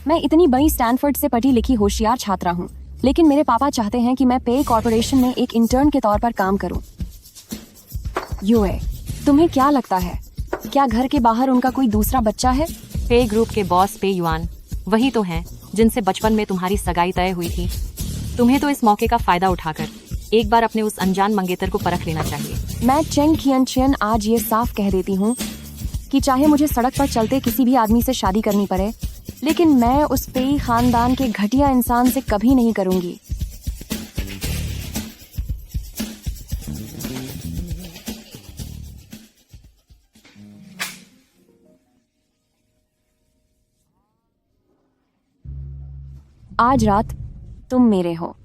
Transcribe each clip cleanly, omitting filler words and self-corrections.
मैं इतनी बड़ी स्टैनफोर्ड से पढ़ी लिखी होशियार छात्रा हूँ, लेकिन मेरे पापा चाहते हैं कि मैं पे कॉर्पोरेशन में एक इंटर्न के तौर पर काम करूँ। यूए, तुम्हें क्या लगता है, क्या घर के बाहर उनका कोई दूसरा बच्चा है? पे ग्रुप के बॉस पे युआन वही तो हैं जिनसे बचपन में तुम्हारी सगाई तय हुई थी। तुम्हें तो इस मौके का फायदा उठाकर एक बार अपने उस अनजान मंगेतर को परख लेना चाहिए। मैं चेंग खियनचियन आज ये साफ कह देती हूँ कि चाहे मुझे सड़क पर चलते किसी भी आदमी से शादी करनी पड़े, लेकिन मैं उस पेई खानदान के घटिया इंसान से कभी नहीं करूँगी। आज रात तुम मेरे हो।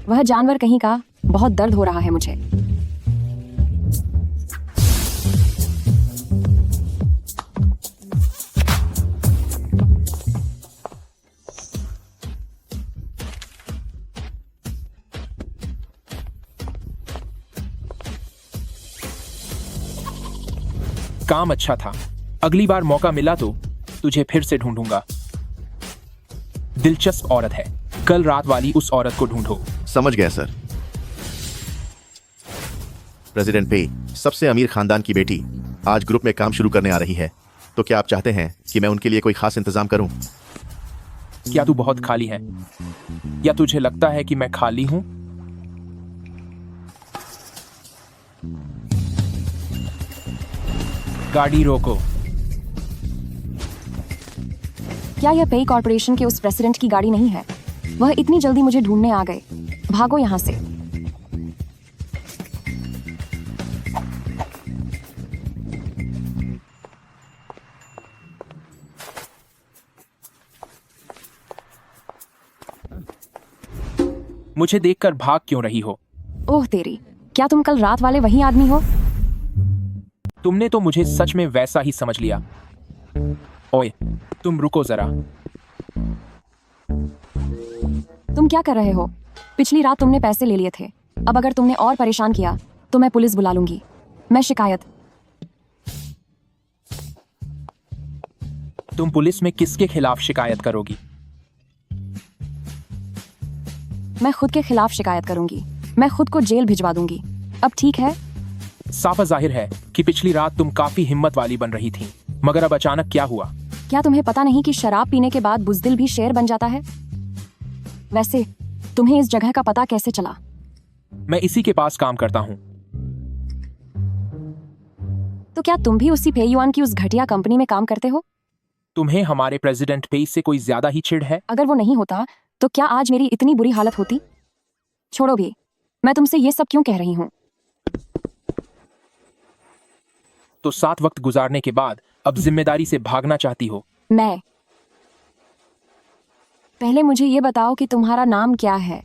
वह जानवर कहीं का, बहुत दर्द हो रहा है मुझे। काम अच्छा था, अगली बार मौका मिला तो तुझे फिर से ढूंढूंगा। दिलचस्प औरत है, कल रात वाली उस औरत को ढूंढो। समझ गया सर। प्रेसिडेंट पे सबसे अमीर खानदान की बेटी आज ग्रुप में काम शुरू करने आ रही है, तो क्या आप चाहते हैं कि मैं उनके लिए कोई खास इंतजाम करूं? क्या तू बहुत खाली है, या तुझे लगता है कि मैं खाली हूं? गाड़ी रोको। क्या यह पे कॉर्पोरेशन के उस प्रेसिडेंट की गाड़ी नहीं है? वह इतनी जल्दी मुझे ढूंढने आ गए। भागो यहाँ से। मुझे देखकर भाग क्यों रही हो? ओह तेरी, क्या तुम कल रात वाले वही आदमी हो? तुमने तो मुझे सच में वैसा ही समझ लिया। ओए, तुम रुको जरा। तुम क्या कर रहे हो? पिछली रात तुमने पैसे ले लिए थे। अब अगर तुमने और परेशान किया तो मैं पुलिस बुला लूंगी। मैं शिकायत। तुम पुलिस में किसके खिलाफ शिकायत करोगी? मैं खुद के खिलाफ शिकायत करूंगी। मैं खुद को जेल भिजवा दूंगी। अब ठीक है? साफ जाहिर है कि पिछली रात तुम काफी हिम्मत वाली बन रही थी, मगर अब अचानक क्या हुआ? क्या तुम्हें पता नहीं कि शराब पीने के बाद बुज़दिल भी शेर बन जाता है? वैसे तुम्हें इस जगह का पता कैसे चला? मैं इसी के पास काम करता हूँ। तो क्या तुम भी उसी पेयुआन की उस घटिया कंपनी में काम करते हो? तुम्हें हमारे प्रेसिडेंट पे से कोई ज्यादा ही चिढ़ है? अगर वो नहीं होता तो क्या आज मेरी इतनी बुरी हालत होती? छोड़ो भी, मैं तुमसे ये सब क्यों कह रही हूँ? तो 7 वक्त गुजारने के बाद अब जिम्मेदारी से भागना चाहती हो? मैं पहले मुझे ये बताओ कि तुम्हारा नाम क्या है?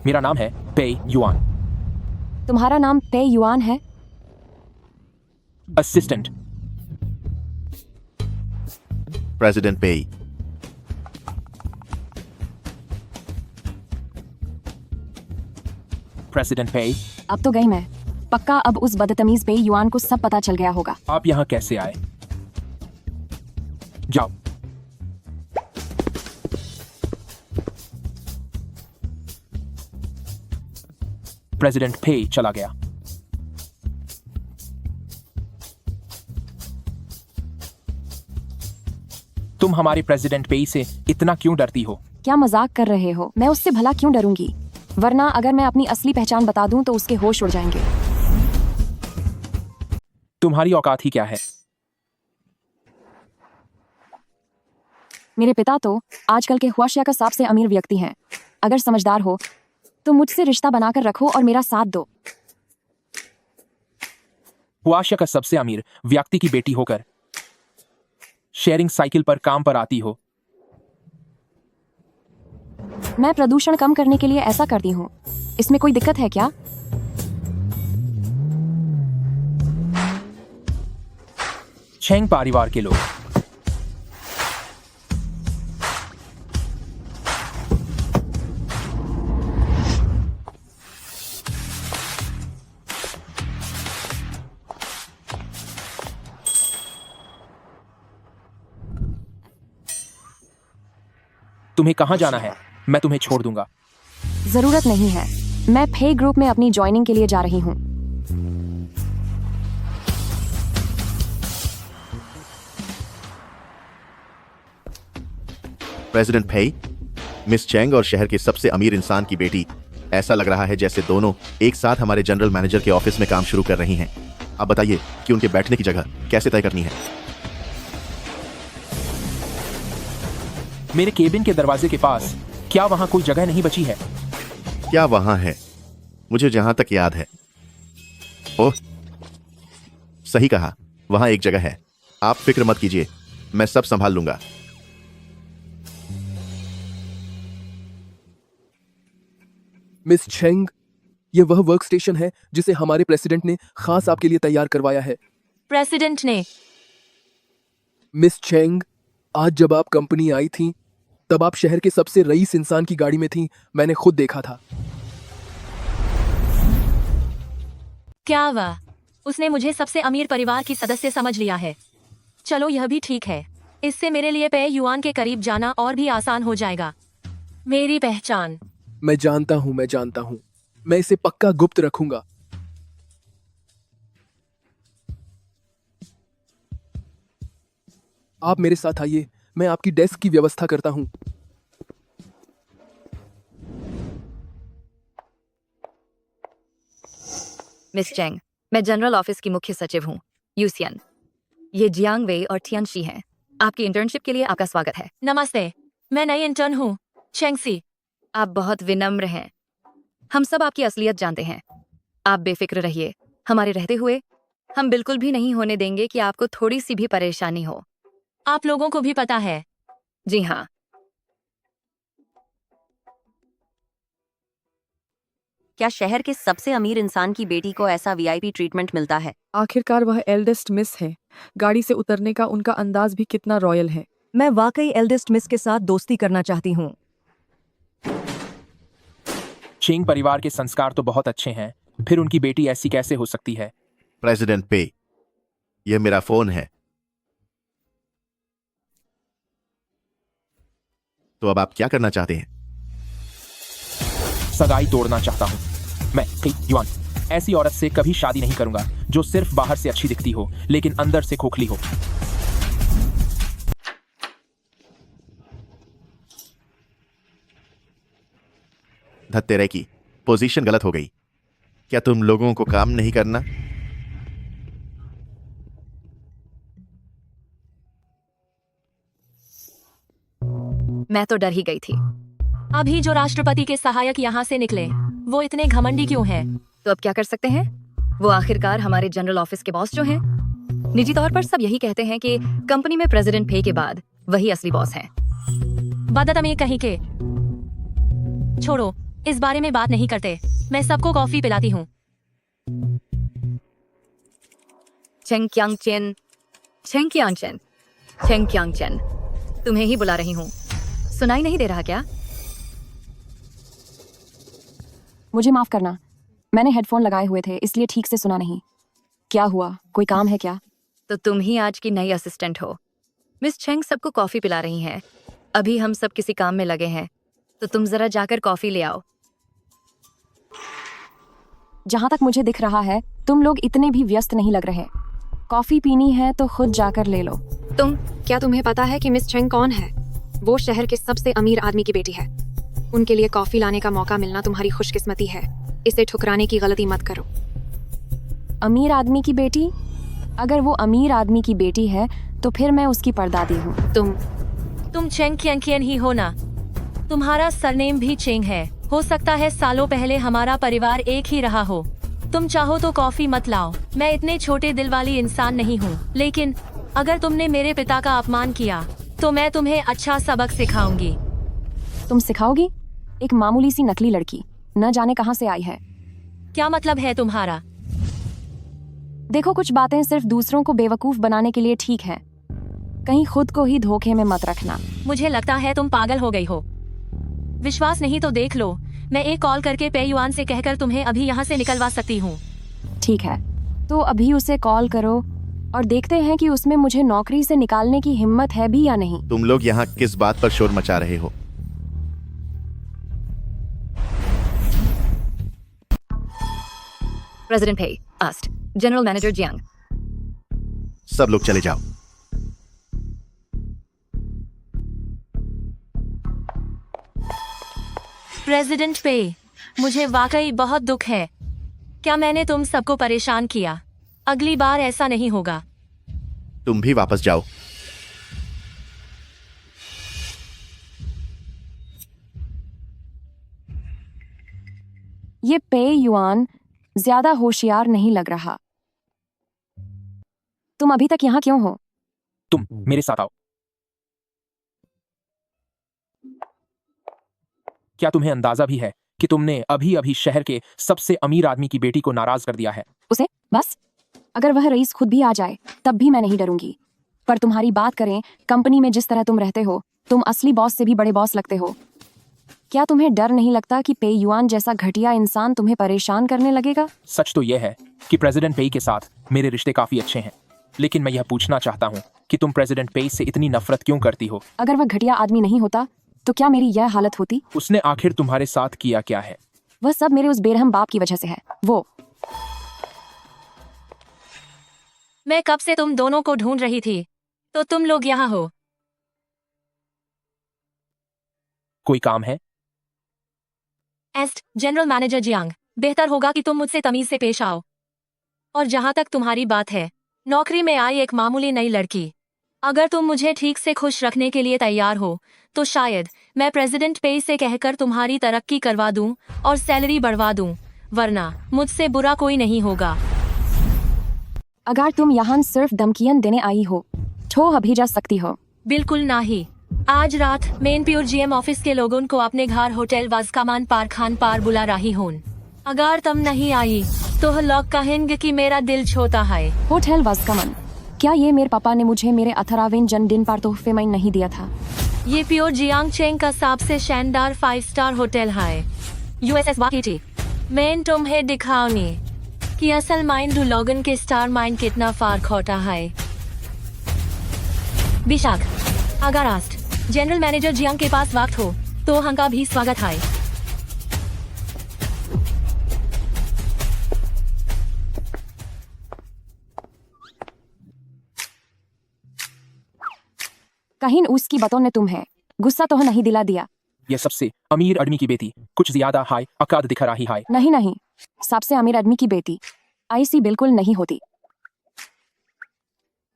मेरा नाम है पे युआन। तुम्हारा नाम पे युआन है? असिस्टेंट। प्रेसिडेंट पे। प्रेसिडेंट पे। अब तो गई मैं। पक्का अब उस बदतमीज पे युआन को सब पता चल गया होगा। आप यहाँ कैसे आए? जाओ। प्रेसिडेंट पे चला गया। तुम हमारे प्रेसिडेंट पे से इतना क्यों डरती हो? क्या मजाक कर रहे हो? मैं उससे भला क्यों डरूंगी? वरना अगर मैं अपनी असली पहचान बता दूं तो उसके होश उड़ जाएंगे। तुम्हारी औकात ही क्या है? मेरे पिता तो आजकल के हुआशिया का सबसे अमीर व्यक्ति हैं। अगर समझदार हो तो मुझसे रिश्ता बनाकर रखो और मेरा साथ दो। हुआशिया का सबसे अमीर व्यक्ति की बेटी होकर शेयरिंग साइकिल पर काम पर आती हो। मैं प्रदूषण कम करने के लिए ऐसा करती हूँ। इसमें कोई दिक्कत है क्या? चेंग परिवार के लोग तुम्हें कहां जाना है? मैं तुम्हें छोड़ दूंगा। जरूरत नहीं है। मैं फे ग्रुप में अपनी ज्वाइनिंग के लिए जा रही हूँ। प्रेसिडेंट फेई, मिस चेंग और शहर के सबसे अमीर इंसान की बेटी, ऐसा लग रहा है जैसे दोनों एक साथ हमारे जनरल मैनेजर के ऑफिस में काम शुरू कर रही हैं। आप बताइए कि उनके बैठने की जगह कैसे तय करनी है। मेरे केबिन के दरवाजे के पास क्या वहां कोई जगह नहीं बची है? क्या वहां है? मुझे जहां तक याद है। ओह, सही कहा, वहां एक जगह है। आप फिक्र मत कीजिए, मैं सब संभाल लूंगा। मिस चेंग, ये वह वर्क स्टेशन है जिसे हमारे प्रेसिडेंट ने खास आपके लिए तैयार करवाया है। प्रेसिडेंट ने? मिस चेंग, आज जब आप कंपनी आई थी तब आप शहर के सबसे रईस इंसान की गाड़ी में थी। मैंने खुद देखा था। क्या हुआ? उसने मुझे सबसे अमीर परिवार की सदस्य समझ लिया है। चलो, यह भी ठीक है। इससे मेरे लिए पे युआन के करीब जाना और भी आसान हो जाएगा। मेरी पहचान। मैं जानता हूँ। मैं इसे पक्का गुप्त रखूंगा। आप मेरे साथ आइए, मैं आपकी डेस्क की व्यवस्था करता हूँ। मिस चेंग, मैं जनरल ऑफिस की मुख्य सचिव हूँ, यूसियन। ये जियांग वे और थियनशी हैं। आपकी इंटर्नशिप के लिए आपका स्वागत है। नमस्ते, मैं नई इंटर्न हूँ, चेंगसी। आप बहुत विनम्र हैं। हम सब आपकी असलियत जानते हैं। आप बेफिक्र रहिए। हमारे रहते हुए हम बिल्कुल भी नहीं होने देंगे कि आपको थोड़ी सी भी परेशानी हो। आप लोगों को भी पता है। जी हाँ। क्या शहर के सबसे अमीर इंसान की बेटी को ऐसा वीआईपी ट्रीटमेंट मिलता है? आखिरकार वह एल्डेस्ट मिस है। गाड़ी से उतरने का उनका अंदाज भी कितना रॉयल है। मैं वाकई एल्डेस्ट मिस के साथ दोस्ती करना चाहती हूँ। चेंग परिवार के संस्कार तो बहुत अच्छे हैं, फिर उनकी बेटी ऐसी कैसे हो सकती है? प्रेसिडेंट पे, यह मेरा फोन है। तो अब आप क्या करना चाहते हैं? सगाई तोड़ना चाहता हूँ। मैं फे युआन ऐसी औरत से कभी शादी नहीं करूंगा जो सिर्फ बाहर से अच्छी दिखती हो लेकिन अंदर से खोखली हो। धत्तेरे की पोजीशन गलत हो गई। क्या तुम लोगों को काम नहीं करना? मैं तो डर ही गई थी। अभी जो राष्ट्रपति के सहायक यहाँ से निकले, वो इतने घमंडी क्यों हैं? तो अब क्या कर सकते हैं? वो आखिरकार हमारे जनरल ऑफिस के बॉस जो हैं। निजी तौर पर सब यही कहते हैं कि कंपनी में प्रेसिडेंट फे के बाद वही असली बॉस हैं। बदतमीज कहीं के। छोड़ो, इस बारे में बात नहीं करते। मैं सबको कॉफी पिलाती हूँ। Cheng Qiang Chen, Cheng Qiang Chen, Cheng Qiang Chen, तुम्हें ही बुला रही हूँ। सुनाई नहीं दे रहा क्या? मुझे माफ करना, मैंने हेडफोन लगाए हुए थे इसलिए ठीक से सुना नहीं। क्या हुआ? कोई काम है क्या? तो तुम ही आज की नई असिस्टेंट हो। मिस चेंग सबको कॉफी पिला रही हैं। अभी हम सब किसी काम में लगे हैं, तो तुम जरा जाकर कॉफी ले आओ। जहां तक मुझे दिख रहा है तुम लोग इतने भी व्यस्त नहीं लग रहे। कॉफी पीनी है तो खुद जाकर ले लो। क्या तुम्हें पता है कि मिस चेंग कौन है? वो शहर के सबसे अमीर आदमी की बेटी है। उनके लिए कॉफी लाने का मौका मिलना तुम्हारी खुशकिस्मती है। इसे ठुकराने की गलती मत करो। अमीर आदमी की बेटी? अगर वो अमीर आदमी की बेटी है तो फिर मैं उसकी परदादी हूँ। तुम चेंग कियन ही हो ना? तुम्हारा सरनेम भी चेंग है। हो सकता है सालों पहले हमारा परिवार एक ही रहा हो। तुम चाहो तो कॉफी मत लाओ, मैं इतने छोटे दिल वाली इंसान नहीं हूँ। लेकिन अगर तुमने मेरे पिता का अपमान किया तो मैं तुम्हें अच्छा सबक सिखाऊंगी। तुम सिखाओगी? एक मामूली सी नकली लड़की, न जाने कहाँ से आई है। क्या मतलब है तुम्हारा? देखो, कुछ बातें सिर्फ दूसरों को बेवकूफ बनाने के लिए ठीक है, कहीं खुद को ही धोखे में मत रखना। मुझे लगता है तुम पागल हो गई हो। विश्वास नहीं तो देख लो, मैं एक कॉल करके पे युआन से कहकर तुम्हें अभी यहाँ से निकलवा सकती हूँ। ठीक है, तो अभी उसे कॉल करो और देखते हैं कि उसमें मुझे नौकरी से निकालने की हिम्मत है भी या नहीं। तुम लोग यहाँ किस बात पर शोर मचा रहे हो? प्रेसिडेंट पे आस्ट जनरल मैनेजर जियांग। सब लोग चले जाओ। प्रेसिडेंट पे, मुझे वाकई बहुत दुख है। क्या मैंने तुम सबको परेशान किया? अगली बार ऐसा नहीं होगा। तुम भी वापस जाओ। ये पे युआन ज्यादा होशियार नहीं लग रहा। तुम अभी तक यहाँ क्यों हो? तुम मेरे साथ आओ। क्या तुम्हें अंदाजा भी है कि तुमने अभी अभी शहर के सबसे अमीर आदमी की बेटी को नाराज कर दिया है? उसे बस, अगर वह रईस खुद भी आ जाए तब भी मैं नहीं डरूंगी। पर तुम्हारी बात करें, कंपनी में जिस तरह तुम रहते हो, तुम असली बॉस से भी बड़े बॉस लगते हो। क्या तुम्हें डर नहीं लगता कि पे युआन जैसा घटिया इंसान तुम्हें परेशान करने लगेगा? सच तो यह है कि प्रेसिडेंट पेई के साथ मेरे रिश्ते काफी अच्छे हैं, लेकिन मैं यह पूछना चाहता हूँ कि तुम प्रेसिडेंट पेई से इतनी नफरत क्यों करती हो? अगर वह घटिया आदमी नहीं होता तो क्या मेरी यह हालत होती? उसने आखिर तुम्हारे साथ किया क्या है? वह सब मेरे उस बेरहम बाप की वजह से है। वो मैं कब से तुम दोनों को ढूंढ रही थी, तो तुम लोग यहाँ हो। कोई काम है? एस्ट जनरल मैनेजर जियांग, बेहतर होगा कि तुम मुझसे तमीज से पेश आओ। और जहां तक तुम्हारी बात है, नौकरी में आई एक मामूली नई लड़की, अगर तुम मुझे ठीक से खुश रखने के लिए तैयार हो तो शायद मैं प्रेसिडेंट पे से कहकर तुम्हारी तरक्की करवा दूं और सैलरी बढ़वा दूं, वरना मुझसे बुरा कोई नहीं होगा। अगर तुम यहाँ सिर्फ धमकियां देने आई हो तो अभी जा सकती हो। बिल्कुल नहीं। आज रात मेन प्योर जीएम ऑफिस के लोगों को अपने घर होटल वाजकामान पार खान पार बुला रही हूँ। अगर तुम नहीं आई तो लोग कहेंगे कि मेरा दिल छोटा है। होटल वाजकामान? क्या ये मेरे पापा ने मुझे मेरे 18वें जन्मदिन पर तोहफे में नहीं दिया था? ये प्योर जियांग चेंग का सबसे शानदार 5 स्टार होटल है। यूएसएस वाकिटी। मैं तुम्हें दिखाऊंगी कि असल माइंड लोगन के स्टार माइंड कितना फर्क होता है। विशाख, अगर आस्ट जनरल मैनेजर जियांग के पास वक्त हो तो हंका भी स्वागत है। कहीं उसकी बातों ने तुम्हें गुस्सा तो नहीं दिला दिया? यह सबसे अमीर आदमी की बेटी कुछ ज्यादा हाई अकाद दिख रही है। नहीं, सबसे अमीर आदमी की बेटी ऐसी बिल्कुल नहीं होती।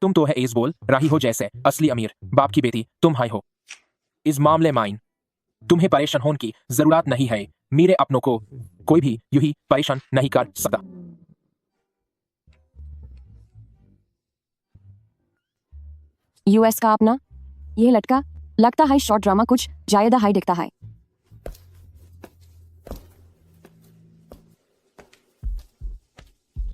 तुम तो है एस बोल रही हो जैसे असली अमीर बाप की बेटी तुम हाई हो। इस मामले में तुम्हें परेशान होने की जरूरत नहीं है। मेरे अपनों को कोई भी यूं ही परेशान नहीं कर सकता। यूएस का अपना यह लटका लगता है शॉर्ट ड्रामा कुछ ज्यादा हाई दिखता है।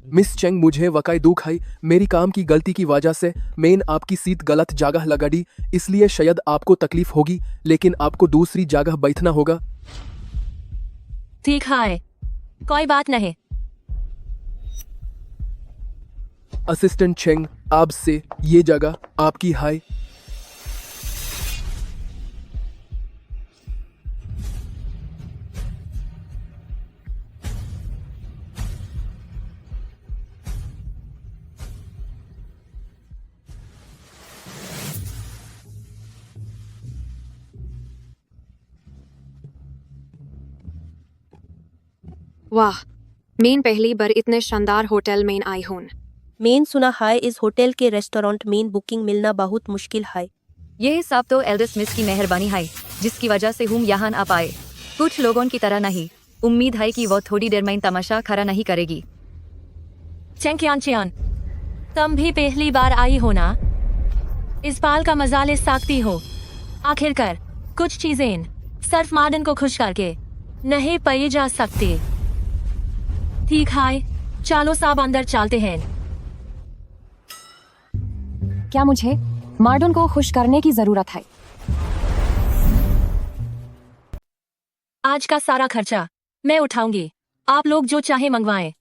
मिस चेंग, मुझे वकाई दुख है। मेरी काम की गलती की वजह से मैंने आपकी सीट गलत जगह लगा दी, इसलिए शायद आपको तकलीफ होगी, लेकिन आपको दूसरी जगह बैठना होगा। ठीक है, कोई बात नहीं। असिस्टेंट चेंग, आपसे ये जगह आपकी है। वाह, मैं पहली बार इतने शानदार होटल में आई हूँ। मेन सुना है इस होटल के रेस्टोरेंट में बुकिंग मिलना बहुत मुश्किल है। ये सब तो एल्डस्ट मिस की मेहरबानी है जिसकी वजह से हम यहाँ आ पाए। कुछ लोगों की तरह नहीं। उम्मीद है कि वो थोड़ी देर में तमाशा खड़ा नहीं करेगी। चेंग चियान, तुम भी पहली बार आई हो ना? इस बाल का मजा ले सकती हो। आखिरकार कुछ चीजें सिर्फ मार्डन को खुश करके नहीं पाई जा सकती। ठीक है, चलो सब अंदर चलते हैं। क्या मुझे मार्डन को खुश करने की जरूरत है? आज का सारा खर्चा मैं उठाऊंगी। आप लोग जो चाहे मंगवाएं।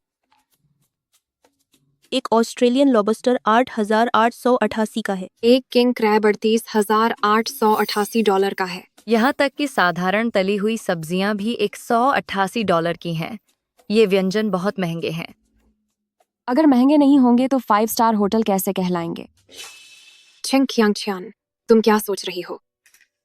एक ऑस्ट्रेलियन लॉबस्टर $8,888 का है। एक किंग क्रैब $38,888 का है। यहाँ तक कि साधारण तली हुई सब्जियां भी $188 की हैं। ये व्यंजन बहुत महंगे हैं। अगर महंगे नहीं होंगे तो 5 स्टार होटल कैसे कहलाएंगे? चेंग चियान, तुम क्या सोच रही हो?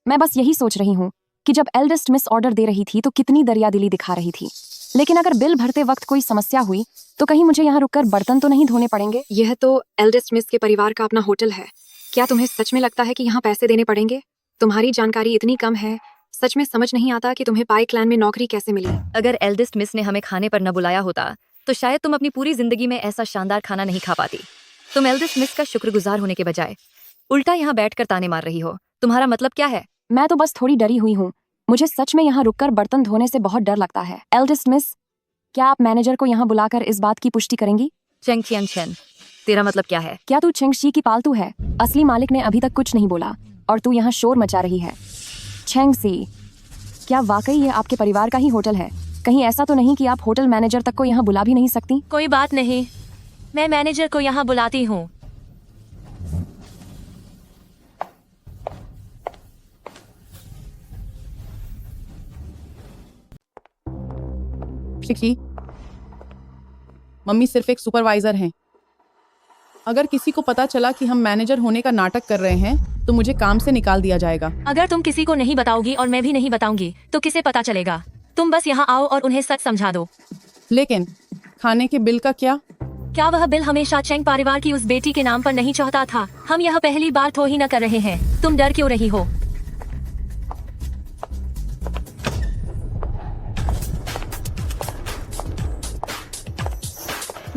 मैं बस यही सोच रही हूँ कि जब एल्डेस्ट मिस ऑर्डर दे रही थी तो कितनी दरियादिली दिखा रही थी। लेकिन अगर बिल भरते वक्त कोई समस्या हुई तो कहीं मुझे यहाँ रुककर बर्तन तो नहीं धोने पड़ेंगे? यह तो एल्डेस्ट मिस के परिवार का अपना होटल है। क्या तुम्हें सच में लगता है कि यहाँ पैसे देने पड़ेंगे? तुम्हारी जानकारी इतनी कम है, सच में समझ नहीं आता कि तुम्हें पाई क्लैन में नौकरी कैसे मिली। अगर एल्डेस्ट मिस ने हमें खाने पर न बुलाया होता तो शायद तुम अपनी पूरी जिंदगी में ऐसा शानदार खाना नहीं खा पाती। तुम एल्डेस्ट मिस का शुक्रगुजार होने के बजाय उल्टा यहाँ बैठकर ताने मार रही हो। तुम्हारा मतलब क्या है? मैं तो बस थोड़ी डरी हुई हूँ। मुझे सच में यहाँ रुककर बर्तन धोने से बहुत डर लगता है। एल्डेस्ट मिस, क्या आप मैनेजर को यहाँ बुलाकर इस बात की पुष्टि करेंगी? चेंग चियान, तेरा मतलब क्या है? क्या तू चेंग शी की पालतू है? असली मालिक ने अभी तक कुछ नहीं बोला और तू यहाँ शोर मचा रही है। चेंग सी, क्या वाकई ये आपके परिवार का ही होटल है? कहीं ऐसा तो नहीं कि आप होटल मैनेजर तक को यहाँ बुला भी नहीं सकती? कोई बात नहीं, मैं मैनेजर को यहाँ बुलाती हूँ। शिकी, मम्मी सिर्फ एक सुपरवाइजर हैं। अगर किसी को पता चला कि हम मैनेजर होने का नाटक कर रहे हैं तो मुझे काम से निकाल दिया जाएगा। अगर तुम किसी को नहीं बताओगी और मैं भी नहीं बताऊंगी तो किसे पता चलेगा? तुम बस यहाँ आओ और उन्हें सच समझा दो। लेकिन खाने के बिल का क्या? क्या वह बिल हमेशा चेंग परिवार की उस बेटी के नाम पर नहीं चाहता था? हम यह पहली बार तो ही न कर रहे हैं। तुम डर क्यों रही हो?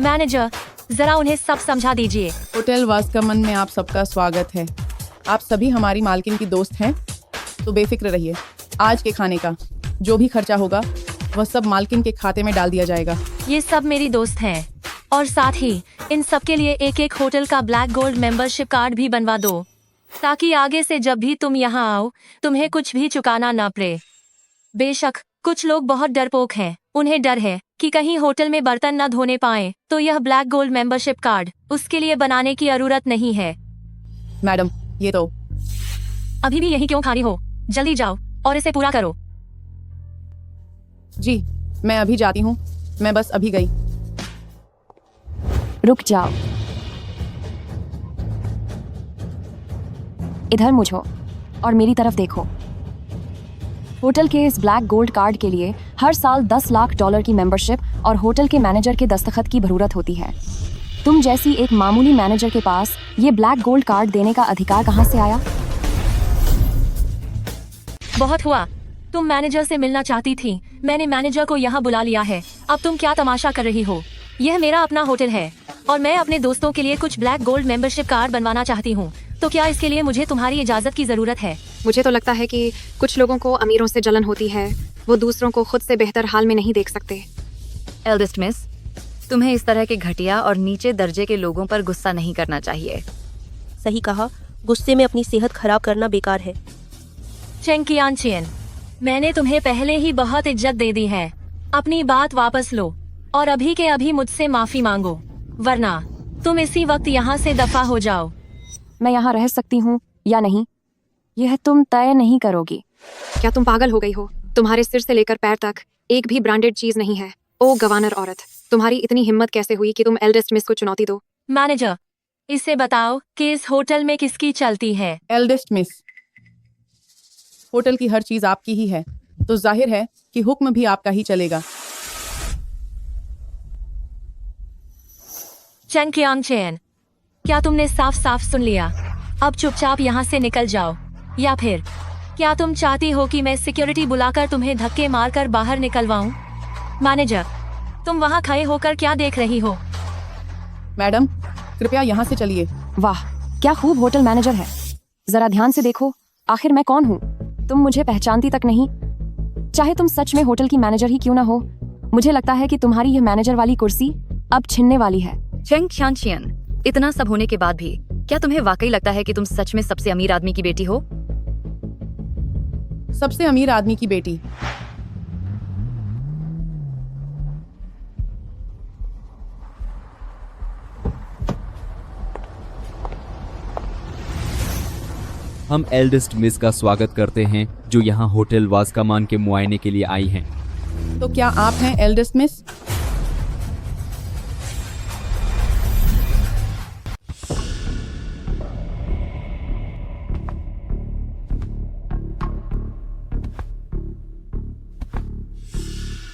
मैनेजर, जरा उन्हें सब समझा दीजिए। होटल वास्कमन में आप सबका स्वागत है। आप सभी हमारी मालकिन की दोस्त हैं, तो बेफिक्र रहिए। आज के खाने का जो भी खर्चा होगा वह सब मालकिन के खाते में डाल दिया जाएगा। ये सब मेरी दोस्त हैं और साथ ही इन सब के लिए एक एक होटल का ब्लैक गोल्ड मेंबरशिप कार्ड भी बनवा दो ताकि आगे से जब भी तुम यहाँ आओ तुम्हें कुछ भी चुकाना ना पड़े। बेशक कुछ लोग बहुत डरपोक हैं। उन्हें डर है कि कहीं होटल में बर्तन न धोने पाए, तो यह ब्लैक गोल्ड मेंबरशिप कार्ड उसके लिए बनाने की जरूरत नहीं है। मैडम, ये तो अभी भी यही क्यों खड़ी हो? जल्दी जाओ और इसे पूरा करो। जी, मैं अभी जाती हूँ। मैं बस अभी गई। रुक जाओ, इधर मुझो और मेरी तरफ देखो। होटल के इस ब्लैक गोल्ड कार्ड के लिए हर साल $10 लाख की मेंबरशिप और होटल के मैनेजर के दस्तखत की जरूरत होती है। तुम जैसी एक मामूली मैनेजर के पास ये ब्लैक गोल्ड कार्ड देने का अधिकार कहाँ से आया? बहुत हुआ। तुम मैनेजर से मिलना चाहती थी, मैंने मैनेजर को यहाँ बुला लिया है। अब तुम क्या तमाशा कर रही हो? यह मेरा अपना होटल है और मैं अपने दोस्तों के लिए कुछ ब्लैक गोल्ड मेंबरशिप कार्ड बनवाना चाहती हूँ। तो क्या इसके लिए मुझे तुम्हारी इजाजत की जरूरत है? मुझे तो लगता है कि कुछ लोगों को अमीरों से जलन होती है। वो दूसरों को खुद से बेहतर हाल में नहीं देख सकते। एल्डेस्ट मिस, तुम्हें इस तरह के घटिया और नीचे दर्जे के लोगों पर गुस्सा नहीं करना चाहिए। सही कहा, गुस्से में अपनी सेहत खराब करना बेकार है। चेंग चियान, मैंने तुम्हें पहले ही बहुत इज्जत दे दी है। अपनी बात वापस लो और अभी के अभी मुझसे माफी मांगो, वरना तुम इसी वक्त यहाँ से दफा हो जाओ। मैं यहाँ रह सकती हूँ या नहीं, यह तुम तय नहीं करोगी। क्या तुम पागल हो गई हो? तुम्हारे सिर से लेकर पैर तक एक भी ब्रांडेड चीज नहीं है। ओ गवर्नर औरत, तुम्हारी इतनी हिम्मत कैसे हुई कि तुम एल्डेस्ट मिस को चुनौती दो? मैनेजर, इसे बताओ कि इस होटल में किसकी चलती है? एल्डेस्ट मिस, होटल की हर चीज आपकी ही है, तो जाहिर है कि हुक्म भी आपका ही चलेगा। चेंग कियांग चेन, क्या तुमने साफ साफ सुन लिया? अब चुपचाप यहाँ से निकल जाओ, या फिर क्या तुम चाहती हो कि मैं सिक्योरिटी बुलाकर तुम्हें धक्के मारकर बाहर निकलवाऊं? मैनेजर, तुम वहाँ खड़े होकर क्या देख रही हो? मैडम, कृपया यहाँ से चलिए। वाह, क्या खूब होटल मैनेजर है। जरा ध्यान से देखो, आखिर मैं कौन हूँ? तुम मुझे पहचानती तक नहीं। चाहे तुम सच में होटल की मैनेजर ही क्यों ना हो, मुझे लगता है कि तुम्हारी यह मैनेजर वाली कुर्सी अब छिनने वाली है। चेंग ख्यानशियन, इतना सब होने के बाद भी क्या तुम्हें वाकई लगता है कि तुम सच में सबसे अमीर आदमी की बेटी हो? सबसे अमीर आदमी की बेटी? हम एल्डेस्ट मिस का स्वागत करते हैं जो यहाँ होटल वास्कामान के मुआयने के लिए आई हैं। तो क्या आप हैं एल्डेस्ट मिस?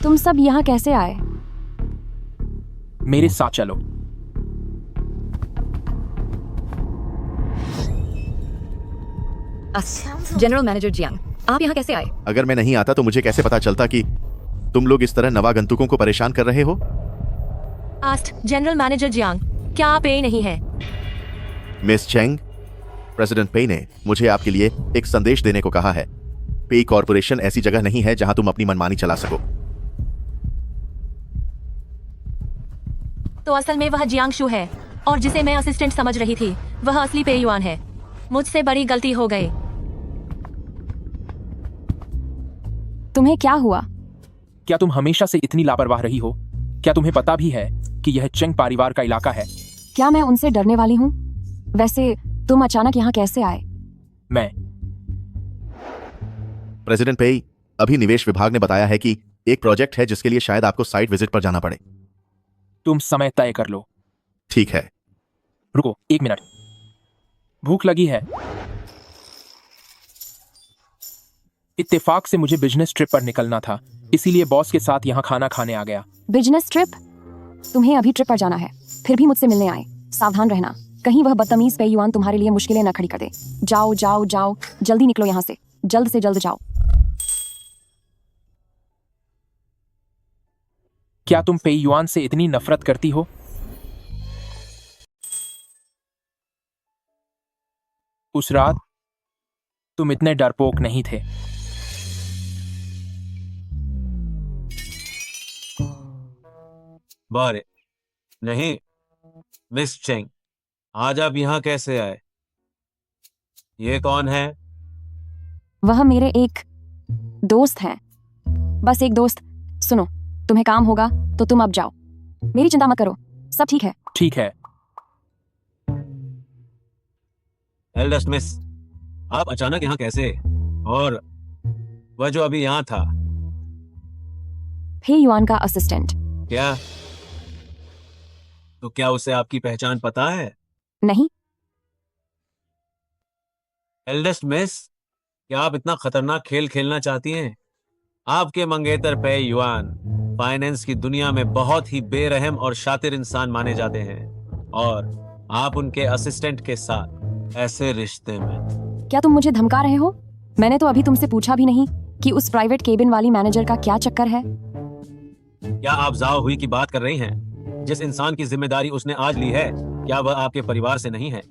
तुम सब यहाँ कैसे आए? मेरे साथ चलो। जनरल मैनेजर जियांग, आप यहाँ कैसे आए? अगर मैं नहीं आता तो मुझे कैसे पता चलता कि तुम लोग इस तरह नवागंतुकों को परेशान कर रहे हो? आस्ट जनरल मैनेजर जियांग, क्या आप ये नहीं है? मिस चेंग, प्रेसिडेंट पे ने मुझे आपके लिए एक संदेश देने को कहा है। पे कॉरपोरेशन ऐसी जगह नहीं है जहां तुम अपनी मनमानी चला सको। तो असल में वह जियांग शू है, और जिसे मैं असिस्टेंट समझ रही थी वह असली पे युआन है। मुझसे बड़ी गलती हो गई। तुम्हें क्या हुआ? क्या तुम हमेशा से इतनी लापरवाह रही हो? क्या तुम्हें पता भी है कि यह चेंग परिवार का इलाका है? क्या मैं उनसे डरने वाली हूँ? वैसे तुम अचानक यहाँ कैसे आए? मैं प्रेसिडेंट पे, अभी निवेश विभाग ने बताया है कि एक प्रोजेक्ट है जिसके लिए शायद आपको साइट विजिट पर जाना पड़े। तुम समय तय कर लो। ठीक है। रुको 1 मिनट, भूख लगी है। इत्तेफाक से मुझे बिजनेस ट्रिप पर निकलना था, इसीलिए बॉस के साथ यहाँ खाना खाने आ गया। Business trip? तुम्हें अभी ट्रिप पर जाना है, फिर भी मुझसे मिलने आए। सावधान रहना, कहीं वह बदतमीज पे युआन तुम्हारे लिए मुश्किलें न खड़ी कर दे। जाओ जाओ जाओ, जल्दी निकलो यहाँ से, जल्द से जल्द जाओ। क्या तुम पे युआन से इतनी नफरत करती हो? उस रात तुम इतने डरपोक नहीं थे। बारे नहीं, मिस चेंग, आज आप यहाँ कैसे आए? ये कौन है? वह मेरे एक दोस्त हैं, बस एक दोस्त। सुनो, तुम्हें काम होगा तो तुम अब जाओ, मेरी चिंता मत करो, सब ठीक है। ठीक है। एल्डेस्ट मिस, आप अचानक यहाँ कैसे? और वह जो अभी यहाँ था? हे युआन का असिस्टेंट। क्या? तो क्या उसे आपकी पहचान पता है? नहीं। एल्डेस्ट मिस, क्या आप इतना खतरनाक खेल खेलना चाहती हैं? आपके मंगेतर पे युआन फाइनेंस की दुनिया में बहुत ही बेरहम और शातिर इंसान माने जाते हैं, और आप उनके असिस्टेंट के साथ ऐसे रिश्ते में। क्या तुम मुझे धमका रहे हो? मैंने तो अभी तुमसे पूछा भी नहीं कि उस प्राइवेट केबिन वाली मैनेजर का क्या चक्कर है। क्या आप जाओ हुई की बात कर रही हैं? जिस इंसान की जिम्मेदारी उसने आज ली है, क्या वह आपके परिवार से नहीं है?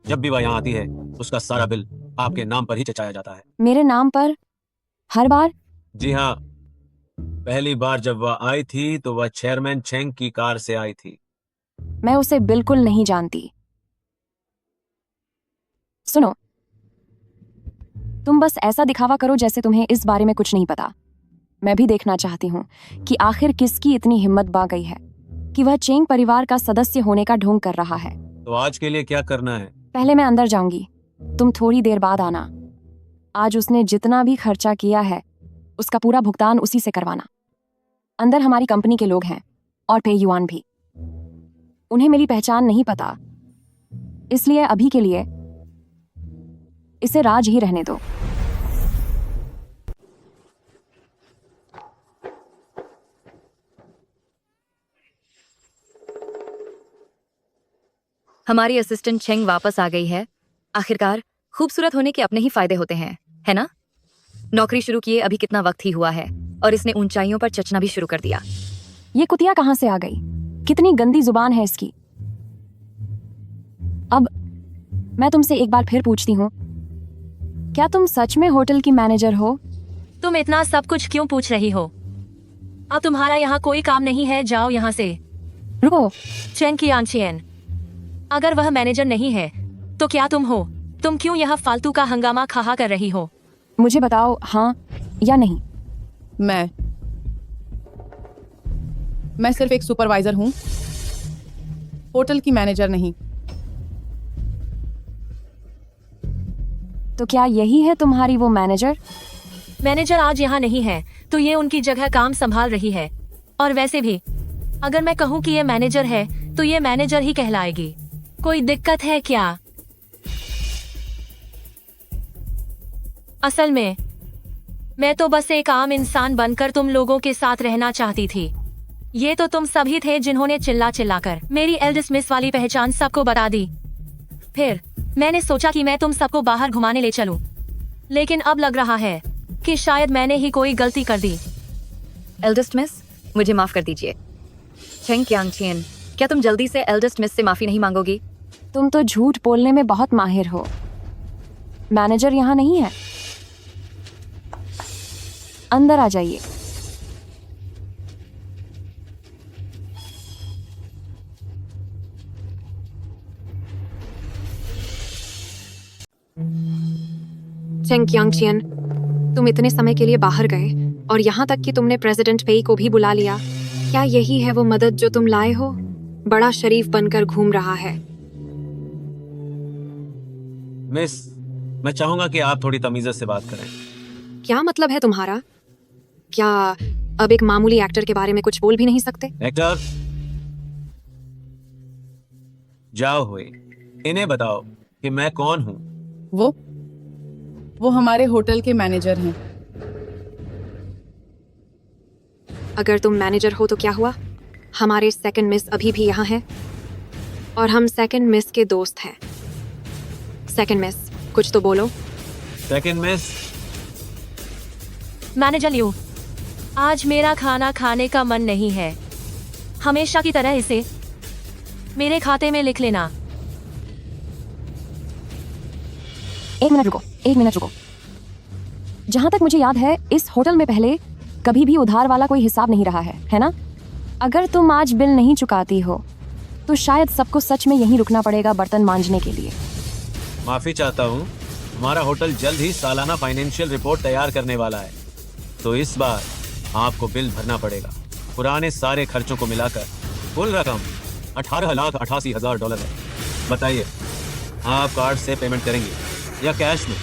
जब भी वह यहाँ आती है उसका सारा बिल आपके नाम पर ही चचाया जाता है। मेरे नाम पर? हर बार? जी हाँ, पहली बार जब वह आई थी तो वह चेयरमैन चेंग की कार से आई थी। मैं उसे बिल्कुल नहीं जानती। सुनो, तुम बस ऐसा दिखावा करो जैसे तुम्हें इस बारे में कुछ नहीं पता। मैं भी देखना चाहती हूँ कि आखिर किसकी इतनी हिम्मत बा गई है कि वह चेंग परिवार का सदस्य होने का ढोंग कर रहा है। तो आज के लिए क्या करना है? पहले मैं अंदर जाऊंगी, तुम थोड़ी देर बाद आना। आज उसने जितना भी खर्चा किया है उसका पूरा भुगतान उसी से करवाना। अंदर हमारी कंपनी के लोग हैं और पे युआन भी। उन्हें मेरी पहचान नहीं पता, इसलिए अभी के लिए इसे राज ही रहने दो। हमारी असिस्टेंट चेंग वापस आ गई है। आखिरकार खूबसूरत होने के अपने ही फायदे होते हैं, है ना? नौकरी शुरू किए अभी कितना वक्त ही हुआ है और इसने ऊंचाइयों पर चचना भी शुरू कर दिया। ये कुतिया कहाँ से आ गई? कितनी गंदी जुबान है इसकी। अब मैं तुमसे एक बार फिर पूछती हूँ, क्या तुम सच में होटल की मैनेजर हो? तुम इतना सब कुछ क्यों पूछ रही हो? अब तुम्हारा यहाँ कोई काम नहीं है, जाओ यहाँ से। रुको, चेंग कियांग, अगर वह मैनेजर नहीं है तो क्या तुम हो? तुम क्यों यहाँ फालतू का हंगामा खहा कर रही हो? मुझे बताओ, हाँ या नहीं? मैं सिर्फ एक सुपरवाइजर हूँ, होटल की मैनेजर नहीं। तो क्या यही है तुम्हारी वो मैनेजर? मैनेजर आज यहाँ नहीं है तो ये उनकी जगह काम संभाल रही है। और वैसे भी अगर मैं कहूँ कि ये मैनेजर है तो ये मैनेजर ही कहलाएगी। कोई दिक्कत है क्या? असल में मैं तो बस एक आम इंसान बनकर तुम लोगों के साथ रहना चाहती थी। ये तो तुम सभी थे जिन्होंने चिल्ला चिल्ला कर मेरी एल्डेस्ट मिस वाली पहचान सबको बता दी। फिर मैंने सोचा कि मैं तुम सबको बाहर घुमाने ले चलूं, लेकिन अब लग रहा है कि शायद मैंने ही कोई गलती कर दी। एल्डेस्ट मिस, मुझे माफ कर दीजिए। चेंग कियांग, क्या तुम जल्दी से एल्डेस्ट मिस से माफी नहीं मांगोगी? तुम तो झूठ बोलने में बहुत माहिर हो। मैनेजर यहाँ नहीं है। अंदर आ जाइए। चेंग कियांग, तुम इतने समय के लिए बाहर गए और यहाँ तक कि तुमने प्रेसिडेंट पेई को भी बुला लिया। क्या यही है वो मदद जो तुम लाए हो? बड़ा शरीफ बनकर घूम रहा है। मिस, मैं चाहूंगा कि आप थोड़ी तमीज़ से बात करें। क्या मतलब है तुम्हारा? क्या अब एक मामूली एक्टर के बारे में कुछ बोल भी नहीं सकते? एक्टर, जाओ हुए, इन्हें बताओ कि मैं कौन हूँ। वो हमारे होटल के मैनेजर हैं। अगर तुम मैनेजर हो तो क्या हुआ? हमारे सेकंड मिस अभी भी यहाँ हैं और हम सेकंड मिस के दोस्त हैं। सेकंड मिस, कुछ तो बोलो। सेकंड मिस, मैनेजर लियो, आज मेरा खाना खाने का मन नहीं है। हमेशा की तरह इसे मेरे खाते में लिख लेना। एक मिनट रुको। जहां तक मुझे याद है इस होटल में पहले कभी भी उधार वाला कोई हिसाब नहीं रहा है ना? अगर तुम आज बिल नहीं चुकाती हो तो शायद सबको सच में यहीं रुकना पड़ेगा बर्तन मांजने के लिए। माफी चाहता हूँ, हमारा होटल जल्द ही सालाना फाइनेंशियल रिपोर्ट तैयार करने वाला है, तो इस बार आपको बिल भरना पड़ेगा। पुराने सारे खर्चों को मिलाकर कुल रकम $18,88,000 है। बताइए, आप कार्ड से पेमेंट करेंगे या कैश में?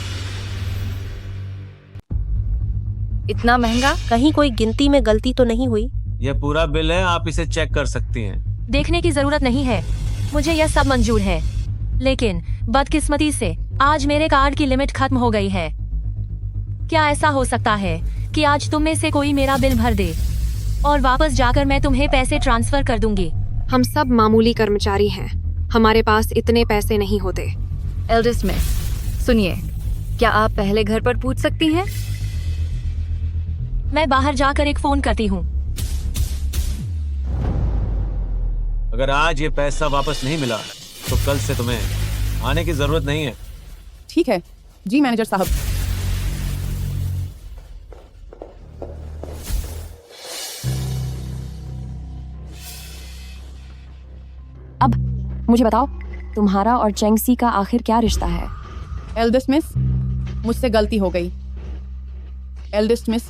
इतना महंगा? कहीं कोई गिनती में गलती तो नहीं हुई? यह पूरा बिल है, आप इसे चेक कर सकती हैं। देखने की जरूरत नहीं है, मुझे यह सब मंजूर है। लेकिन बदकिस्मती से आज मेरे कार्ड की लिमिट खत्म हो गई है। क्या ऐसा हो सकता है कि आज तुम में से कोई मेरा बिल भर दे और वापस जाकर मैं तुम्हें पैसे ट्रांसफर कर दूंगी? हम सब मामूली कर्मचारी हैं, हमारे पास इतने पैसे नहीं होते। एल्डेस्ट मिस, सुनिए, क्या आप पहले घर पर पूछ सकती हैं? मैं बाहर जाकर एक फोन करती हूँ। अगर आज ये पैसा वापस नहीं मिला तो कल से तुम्हें आने की जरूरत नहीं है। ठीक है जी मैनेजर साहब। अब मुझे बताओ, तुम्हारा और चेंगसी का आखिर क्या रिश्ता है? एल्डेस्ट मिस, मुझसे गलती हो गई। एल्डेस्ट मिस,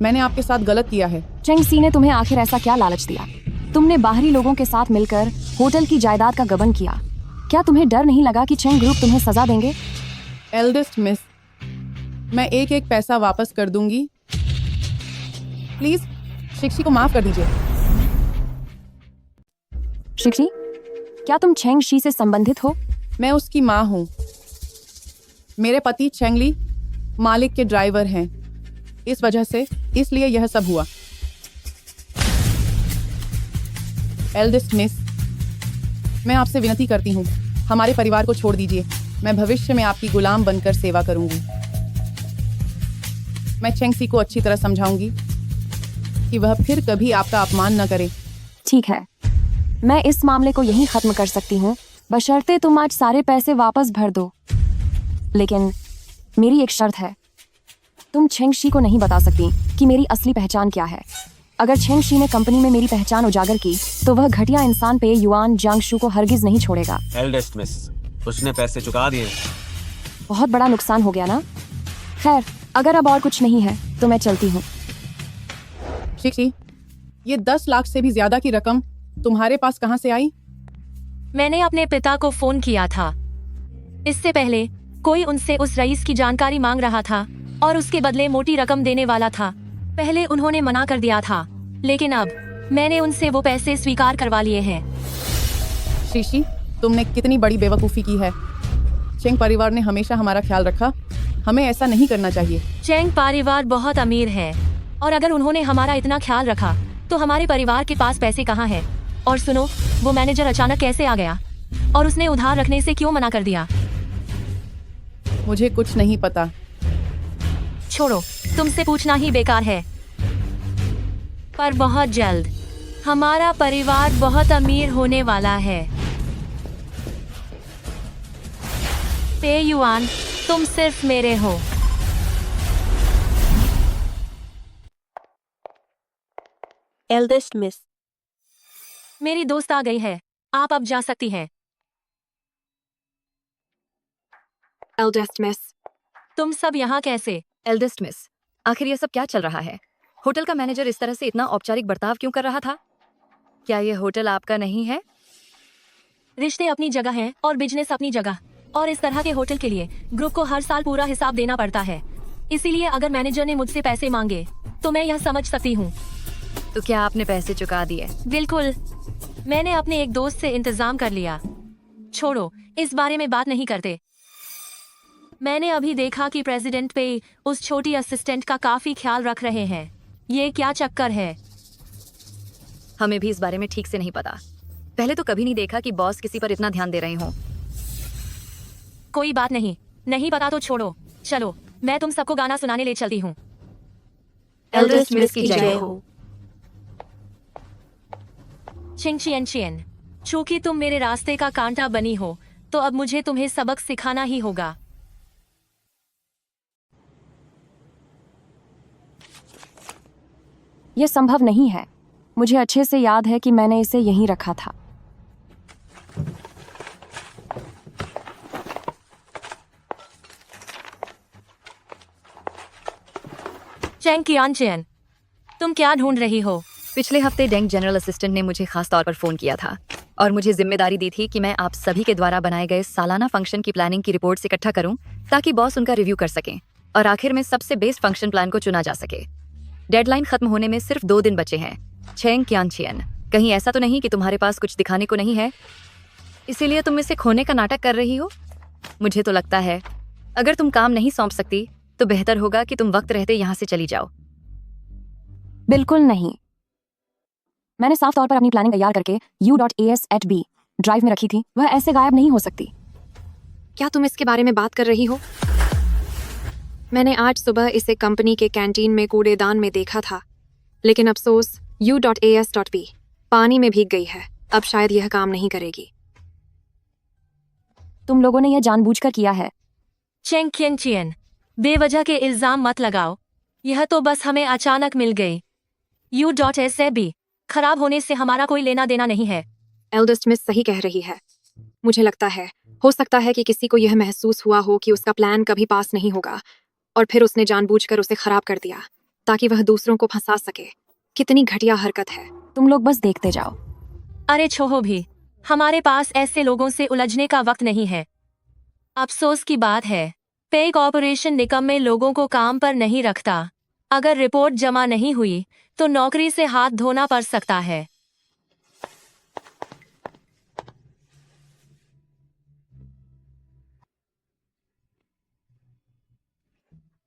मैंने आपके साथ गलत किया है। चेंगसी ने तुम्हें आखिर ऐसा क्या लालच दिया? तुमने बाहरी लोगों के साथ मिलकर होटल की जायदाद का गबन किया। क्या तुम्हें डर नहीं लगा कि चेंग ग्रुप तुम्हें सजा देंगे? एल्डेस्ट मिस, मैं एक एक पैसा वापस कर दूंगी। प्लीज शिक्षी को माफ कर दीजिए। शिक्षी, क्या तुम चेंग शी से संबंधित हो? मैं उसकी माँ हूँ। मेरे पति चेंगली मालिक के ड्राइवर हैं, इस वजह से इसलिए यह सब हुआ। एल्डेस्ट मिस, मैं आपसे विनती करती हूँ, हमारे परिवार को छोड़ दीजिए। मैं भविष्य में आपकी गुलाम बनकर सेवा करूंगी। मैं चेंगसी को अच्छी तरह समझाऊंगी कि वह फिर कभी आपका अपमान न करे। ठीक है, मैं इस मामले को यहीं खत्म कर सकती हूँ, बशर्ते तुम आज सारे पैसे वापस भर दो। लेकिन मेरी एक शर्त है, तुम छेंगशी को नहीं बता सकती कि मेरी असली पहचान क्या है। अगर छेंगशी ने कंपनी में मेरी पहचान उजागर की तो वह घटिया इंसान पे युआन जांगशू को हरगिज नहीं छोड़ेगा। एल्डेस्ट मिस, उसने पैसे चुका दिए। बहुत बड़ा नुकसान हो गया ना। खैर, अगर अब और कुछ नहीं है तो मैं चलती हूँ। शिक्षी, ये 10 लाख से भी ज्यादा की रकम तुम्हारे पास कहाँ से आई? मैंने अपने पिता को फोन किया था। इससे पहले कोई उनसे उस रईस की जानकारी मांग रहा था और उसके बदले मोटी रकम देने वाला था। पहले उन्होंने मना कर दिया था, लेकिन अब मैंने उनसे वो पैसे स्वीकार करवा लिए हैं। शीशी, तुमने कितनी बड़ी बेवकूफ़ी की है। चेंग परिवार ने हमेशा हमारा ख्याल रखा, हमें ऐसा नहीं करना चाहिए। चेंग परिवार बहुत अमीर है और अगर उन्होंने हमारा इतना ख्याल रखा तो हमारे परिवार के पास पैसे कहाँ हैं? और सुनो, वो मैनेजर अचानक कैसे आ गया और उसने उधार रखने से क्यों मना कर दिया? मुझे कुछ नहीं पता। छोड़ो, तुमसे पूछना ही बेकार है। पर बहुत जल्द हमारा परिवार बहुत अमीर होने वाला है। पे युआन, तुम सिर्फ मेरे हो। एल्डेस्ट मिस, मेरी दोस्त आ गई है, आप अब जा सकती हैं। एल्डेस्ट मिस, तुम सब यहाँ कैसे? एल्डेस्ट मिस, आखिर ये सब क्या चल रहा है? होटल का मैनेजर इस तरह से इतना औपचारिक बर्ताव क्यों कर रहा था? क्या ये होटल आपका नहीं है? रिश्ते अपनी जगह हैं और बिजनेस अपनी जगह, और इस तरह के होटल के लिए ग्रुप को हर साल पूरा हिसाब देना पड़ता है। इसीलिए अगर मैनेजर ने मुझसे पैसे मांगे तो मैं यह समझ सकती हूँ। तो क्या आपने पैसे चुका दिए? बिल्कुल, मैंने अपने एक दोस्त से इंतजाम कर लिया। छोड़ो, इस बारे में बात नहीं करते। मैंने अभी देखा कि प्रेसिडेंट पे उस छोटी असिस्टेंट का काफी ख्याल रख रहे हैं। ये क्या चक्कर है? हमें भी इस बारे में ठीक से नहीं पता। पहले तो कभी नहीं देखा कि बॉस किसी पर इतना ध्यान दे रहे हों। कोई बात नहीं, नहीं पता तो छोड़ो। चलो, मैं तुम सबको गाना सुनाने ले चलती हूँ। एल्डेस्ट मिस की जय हो। चिंग चियन चियन, चूंकि तुम मेरे रास्ते का कांटा बनी हो तो अब मुझे तुम्हें सबक सिखाना ही होगा। यह संभव नहीं है। मुझे अच्छे से याद है कि मैंने इसे यहीं रखा था। चेंग कियानचियन, तुम क्या ढूंढ रही हो? पिछले हफ्ते डेंग जनरल असिस्टेंट ने मुझे खास तौर पर फोन किया था और मुझे जिम्मेदारी दी थी कि मैं आप सभी के द्वारा बनाए गए सालाना फंक्शन की प्लानिंग की रिपोर्ट इकट्ठा करूं ताकि बॉस उनका रिव्यू कर सकें और आखिर में सबसे बेस्ट फंक्शन प्लान को चुना जा सके। डेडलाइन खत्म होने में सिर्फ 2 दिन बचे हैं। चेंग कियानचियन, कहीं ऐसा तो नहीं कि तुम्हारे पास कुछ दिखाने को नहीं है, इसीलिए तुम इसे खोने का नाटक कर रही हो? मुझे तो लगता है अगर तुम काम नहीं सौंप सकती तो बेहतर होगा कि तुम वक्त रहते यहाँ से चली जाओ। बिल्कुल नहीं। मैंने साफ तौर पर अपनी प्लानिंग तैयार करके u.as@b ड्राइव में रखी थी। वह ऐसे गायब नहीं हो सकती। क्या तुम इसके बारे में बात कर रही हो? मैंने आज सुबह इसे कंपनी के कैंटीन में कूड़ेदान में देखा था, लेकिन अफसोस u.as.b पानी में भीग गई है। अब शायद यह काम नहीं करेगी। तुम लोगों ने यह जानबूझकर किया है। चेंग कियानचियन, बेवजह के इल्जाम मत लगाओ। यह तो बस हमें अचानक मिल गई। u.as.b खराब होने से हमारा कोई लेना देना नहीं है। एल्डेस्ट मिस सही कह रही है। मुझे लगता है हो सकता है कि किसी को यह महसूस हुआ हो कि उसका प्लान कभी पास नहीं होगा और फिर उसने जानबूझकर उसे खराब कर दिया ताकि वह दूसरों को फंसा सके। कितनी घटिया हरकत है। तुम लोग बस देखते जाओ। अरे छोहो भी, हमारे पास ऐसे लोगों से उलझने का वक्त नहीं है। अफसोस की बात है, पे कॉर्पोरेशन निकम्मे लोगों को काम पर नहीं रखता। अगर रिपोर्ट जमा नहीं हुई तो नौकरी से हाथ धोना पड़ सकता है।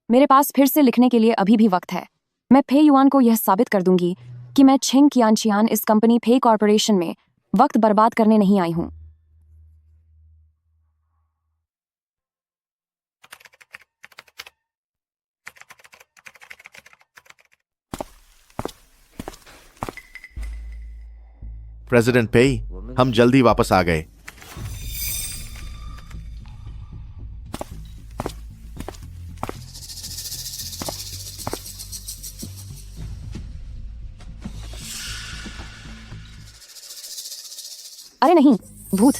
मेरे पास फिर से लिखने के लिए अभी भी वक्त है। मैं फे युआन को यह साबित कर दूंगी कि मैं चेंग कियानचियन इस कंपनी फे कॉर्पोरेशन में वक्त बर्बाद करने नहीं आई हूं। प्रेसिडेंट पेई, हम जल्दी वापस आ गए। अरे नहीं, भूत।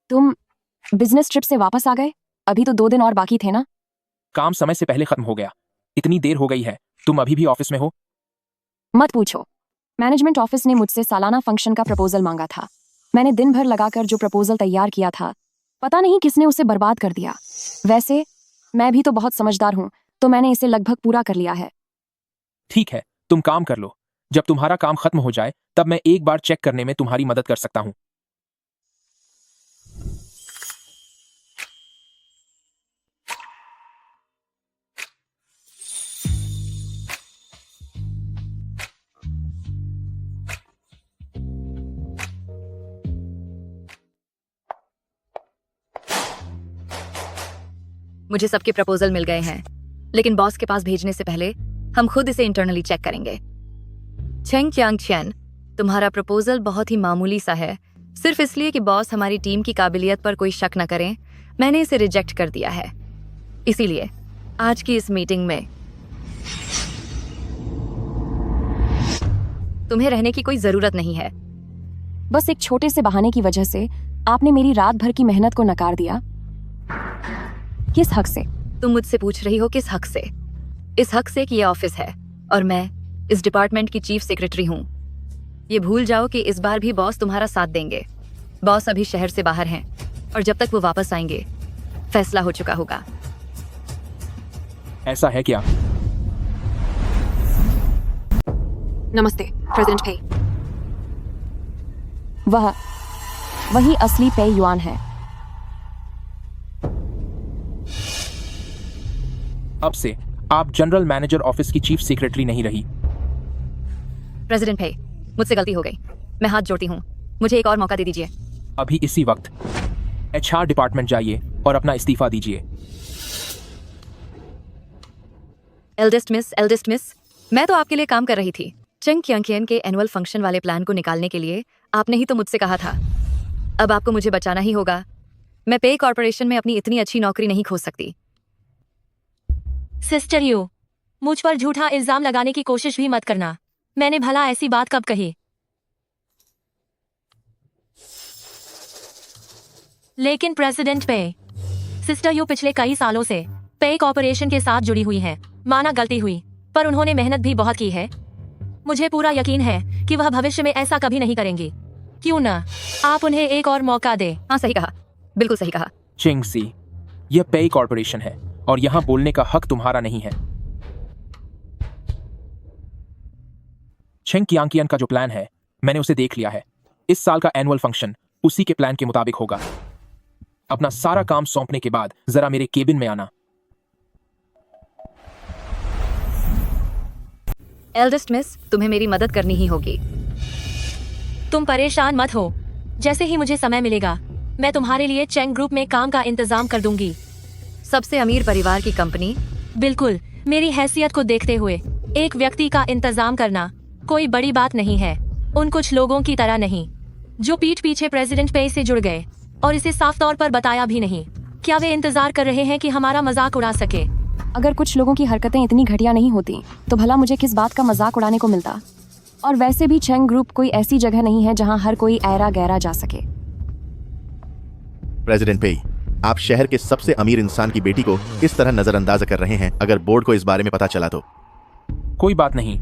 तुम बिजनेस ट्रिप से वापस आ गए? अभी तो 2 दिन और बाकी थे ना? काम समय से पहले खत्म हो गया। इतनी देर हो गई है, तुम अभी भी ऑफिस में हो? मत पूछो। मैनेजमेंट ऑफिस ने मुझसे सालाना फंक्शन का प्रपोजल मांगा था। मैंने दिन भर लगाकर जो प्रपोजल तैयार किया था, पता नहीं किसने उसे बर्बाद कर दिया। वैसे मैं भी तो बहुत समझदार हूं, तो मैंने इसे लगभग पूरा कर लिया है। ठीक है, तुम काम कर लो। जब तुम्हारा काम खत्म हो जाए तब मैं एक बार चेक करने में तुम्हारी मदद कर सकता हूं। मुझे सबके प्रपोजल मिल गए हैं, लेकिन बॉस के पास भेजने से पहले हम खुद इसे इंटरनली चेक करेंगे। चेंग क्यांग चैन, तुम्हारा प्रपोजल बहुत ही मामूली सा है। सिर्फ इसलिए कि बॉस हमारी टीम की काबिलियत पर कोई शक न करें, मैंने इसे रिजेक्ट कर दिया है। इसीलिए आज की इस मीटिंग में तुम्हें रहने की कोई जरूरत नहीं है। बस एक छोटे से बहाने की वजह से आपने मेरी रात भर की मेहनत को नकार दिया। किस हक से? तुम मुझसे पूछ रही हो किस हक से? इस हक से कि ये ऑफिस है और मैं इस डिपार्टमेंट की चीफ सेक्रेटरी हूँ। ये भूल जाओ कि इस बार भी बॉस तुम्हारा साथ देंगे। बॉस अभी शहर से बाहर हैं और जब तक वो वापस आएंगे फैसला हो चुका होगा। ऐसा है क्या? नमस्ते प्रेसिडेंट पेई। वही असली पेई युआन है। अब से आप जनरल मैनेजर ऑफिस की चीफ सेक्रेटरी नहीं रही। प्रेसिडेंट पेई, मुझसे गलती हो गई। मैं हाथ जोड़ती हूँ, मुझे एक और मौका दे दीजिए। अभी इसी वक्त HR डिपार्टमेंट जाइए और अपना इस्तीफा दीजिए। एल्डेस्ट मिस, मैं तो आपके लिए काम कर रही थी। चेंग क्यांग के एनुअल फंक्शन वाले प्लान को निकालने के लिए आपने ही तो मुझसे कहा था। अब आपको मुझे बचाना ही होगा। मैं पेई कॉर्पोरेशन में अपनी इतनी अच्छी नौकरी नहीं खो सकती। सिस्टर यू, मुझ पर झूठा इल्जाम लगाने की कोशिश भी मत करना। मैंने भला ऐसी बात कब कही? लेकिन प्रेसिडेंट पेई, सिस्टर यू पिछले कई सालों से पेई कॉर्पोरेशन के साथ जुड़ी हुई है। माना गलती हुई, पर उन्होंने मेहनत भी बहुत की है। मुझे पूरा यकीन है कि वह भविष्य में ऐसा कभी नहीं करेंगी। क्यों ना आप उन्हें एक और मौका दे? हाँ, सही कहा, बिल्कुल सही कहा। चिंगसी, यह पेई कॉर्पोरेशन है और यहाँ बोलने का हक तुम्हारा नहीं है। चेंग क्यांग का जो प्लान है, मैंने उसे देख लिया है। इस साल का एनुअल फंक्शन उसी के प्लान के मुताबिक होगा। अपना सारा काम सौंपने के बाद जरा मेरे केबिन में आना। एल्डेस्ट मिस, तुम्हें मेरी मदद करनी ही होगी। तुम परेशान मत हो। जैसे ही मुझे समय मिलेगा मैं तुम्हारे लिए चेंग ग्रुप में काम का इंतजाम कर दूंगी। सबसे अमीर परिवार की कंपनी। बिल्कुल, मेरी हैसियत को देखते हुए एक व्यक्ति का इंतजाम करना कोई बड़ी बात नहीं है। उन कुछ लोगों की तरह नहीं जो पीठ पीछे प्रेसिडेंट पेई से जुड़ गए और इसे साफ तौर पर बताया भी नहीं। क्या वे इंतजार कर रहे हैं कि हमारा मजाक उड़ा सके? अगर कुछ लोगों की हरकतें इतनी घटिया नहीं होती तो भला मुझे किस बात का मजाक उड़ाने को मिलता? और वैसे भी चेंग ग्रुप कोई ऐसी जगह नहीं है जहां हर कोई ऐरा गैरा जा सके। प्रेसिडेंट पेई, आप शहर के सबसे अमीर इंसान की बेटी को किस तरह नजरअंदाज कर रहे हैं? अगर बोर्ड को इस बारे में पता चला तो? कोई बात नहीं,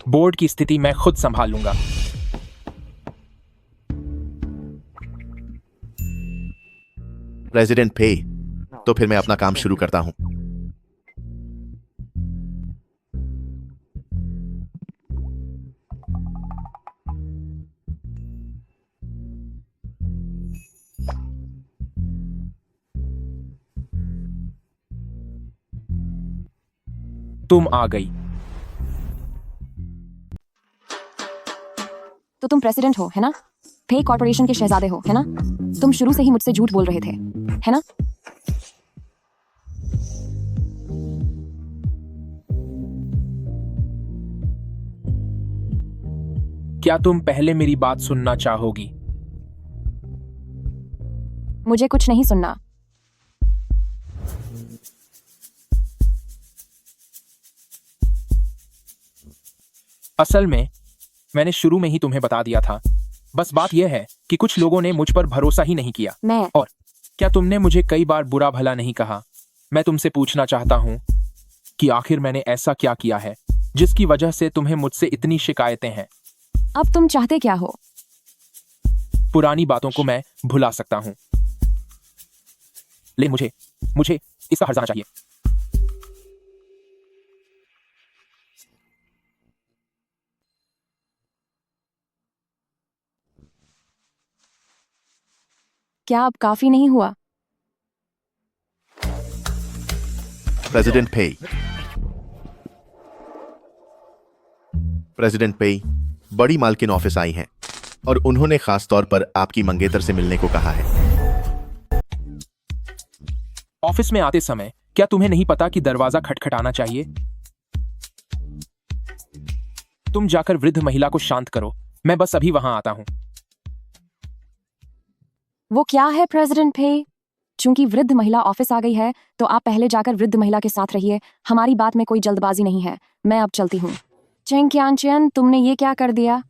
बोर्ड की स्थिति मैं खुद संभाल लूंगा। प्रेसिडेंट पेई, तो फिर मैं अपना काम शुरू करता हूं। तुम आ गई। तो तुम प्रेसिडेंट हो, है ना? पे कॉर्पोरेशन के शहजादे हो, है ना? तुम शुरू से ही मुझसे झूठ बोल रहे थे, है ना? क्या तुम पहले मेरी बात सुनना चाहोगी? मुझे कुछ नहीं सुनना। असल में मैंने शुरू में ही तुम्हें बता दिया था। बस बात यह है कि कुछ लोगों ने मुझ पर भरोसा ही नहीं किया। और क्या तुमने मुझे कई बार बुरा भला नहीं कहा? मैं तुमसे पूछना चाहता हूं कि आखिर मैंने ऐसा क्या किया है जिसकी वजह से तुम्हें मुझसे इतनी शिकायतें हैं? अब तुम चाहते क्या हो? पुरानी बातों को मैं भुला सकता हूं, लेकिन मुझे इसका हर्जाना चाहिए। क्या अब काफी नहीं हुआ? प्रेसिडेंट पेई। प्रेसिडेंट पेई, बड़ी मालकिन ऑफिस आई हैं और उन्होंने खास तौर पर आपकी मंगेतर से मिलने को कहा है। ऑफिस में आते समय क्या तुम्हें नहीं पता कि दरवाजा खटखटाना चाहिए? तुम जाकर वृद्ध महिला को शांत करो, मैं बस अभी वहां आता हूं। वो क्या है प्रेसिडेंट पे? चूंकि वृद्ध महिला ऑफिस आ गई है तो आप पहले जाकर वृद्ध महिला के साथ रहिए। हमारी बात में कोई जल्दबाजी नहीं है। मैं अब चलती हूँ। चेंग क्यांचियन, तुमने ये क्या कर दिया?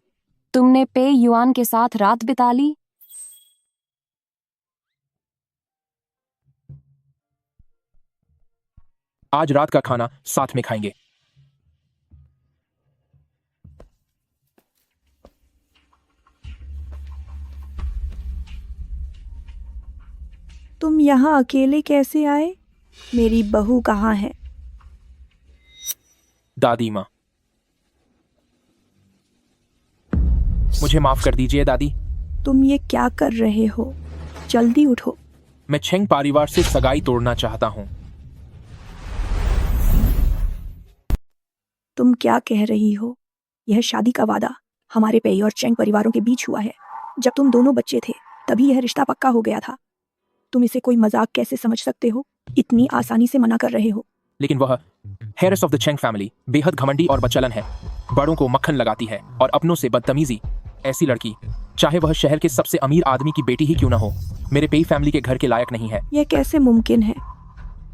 तुमने पे युआन के साथ रात बिता ली? आज रात का खाना साथ में खाएंगे। तुम यहाँ अकेले कैसे आए? मेरी बहू कहाँ है? दादी माँ, मुझे माफ कर दीजिए दादी। तुम ये क्या कर रहे हो? जल्दी उठो। मैं छेंग परिवार से सगाई तोड़ना चाहता हूँ। तुम क्या कह रही हो? यह शादी का वादा हमारे पेई और चेंग परिवारों के बीच हुआ है। जब तुम दोनों बच्चे थे तभी यह रिश्ता पक्का हो गया था। तुम इसे कोई मजाक कैसे समझ सकते हो? इतनी आसानी से मना कर रहे हो। लेकिन वह heiress of the Cheng family बेहद घमंडी और बचलन है। बड़ों को मक्खन लगाती है और अपनों से बदतमीजी। ऐसी लड़की, चाहे वह शहर के सबसे अमीर आदमी की बेटी ही क्यों न हो, मेरे पेई फैमिली के घर के लायक नहीं है। यह कैसे मुमकिन है?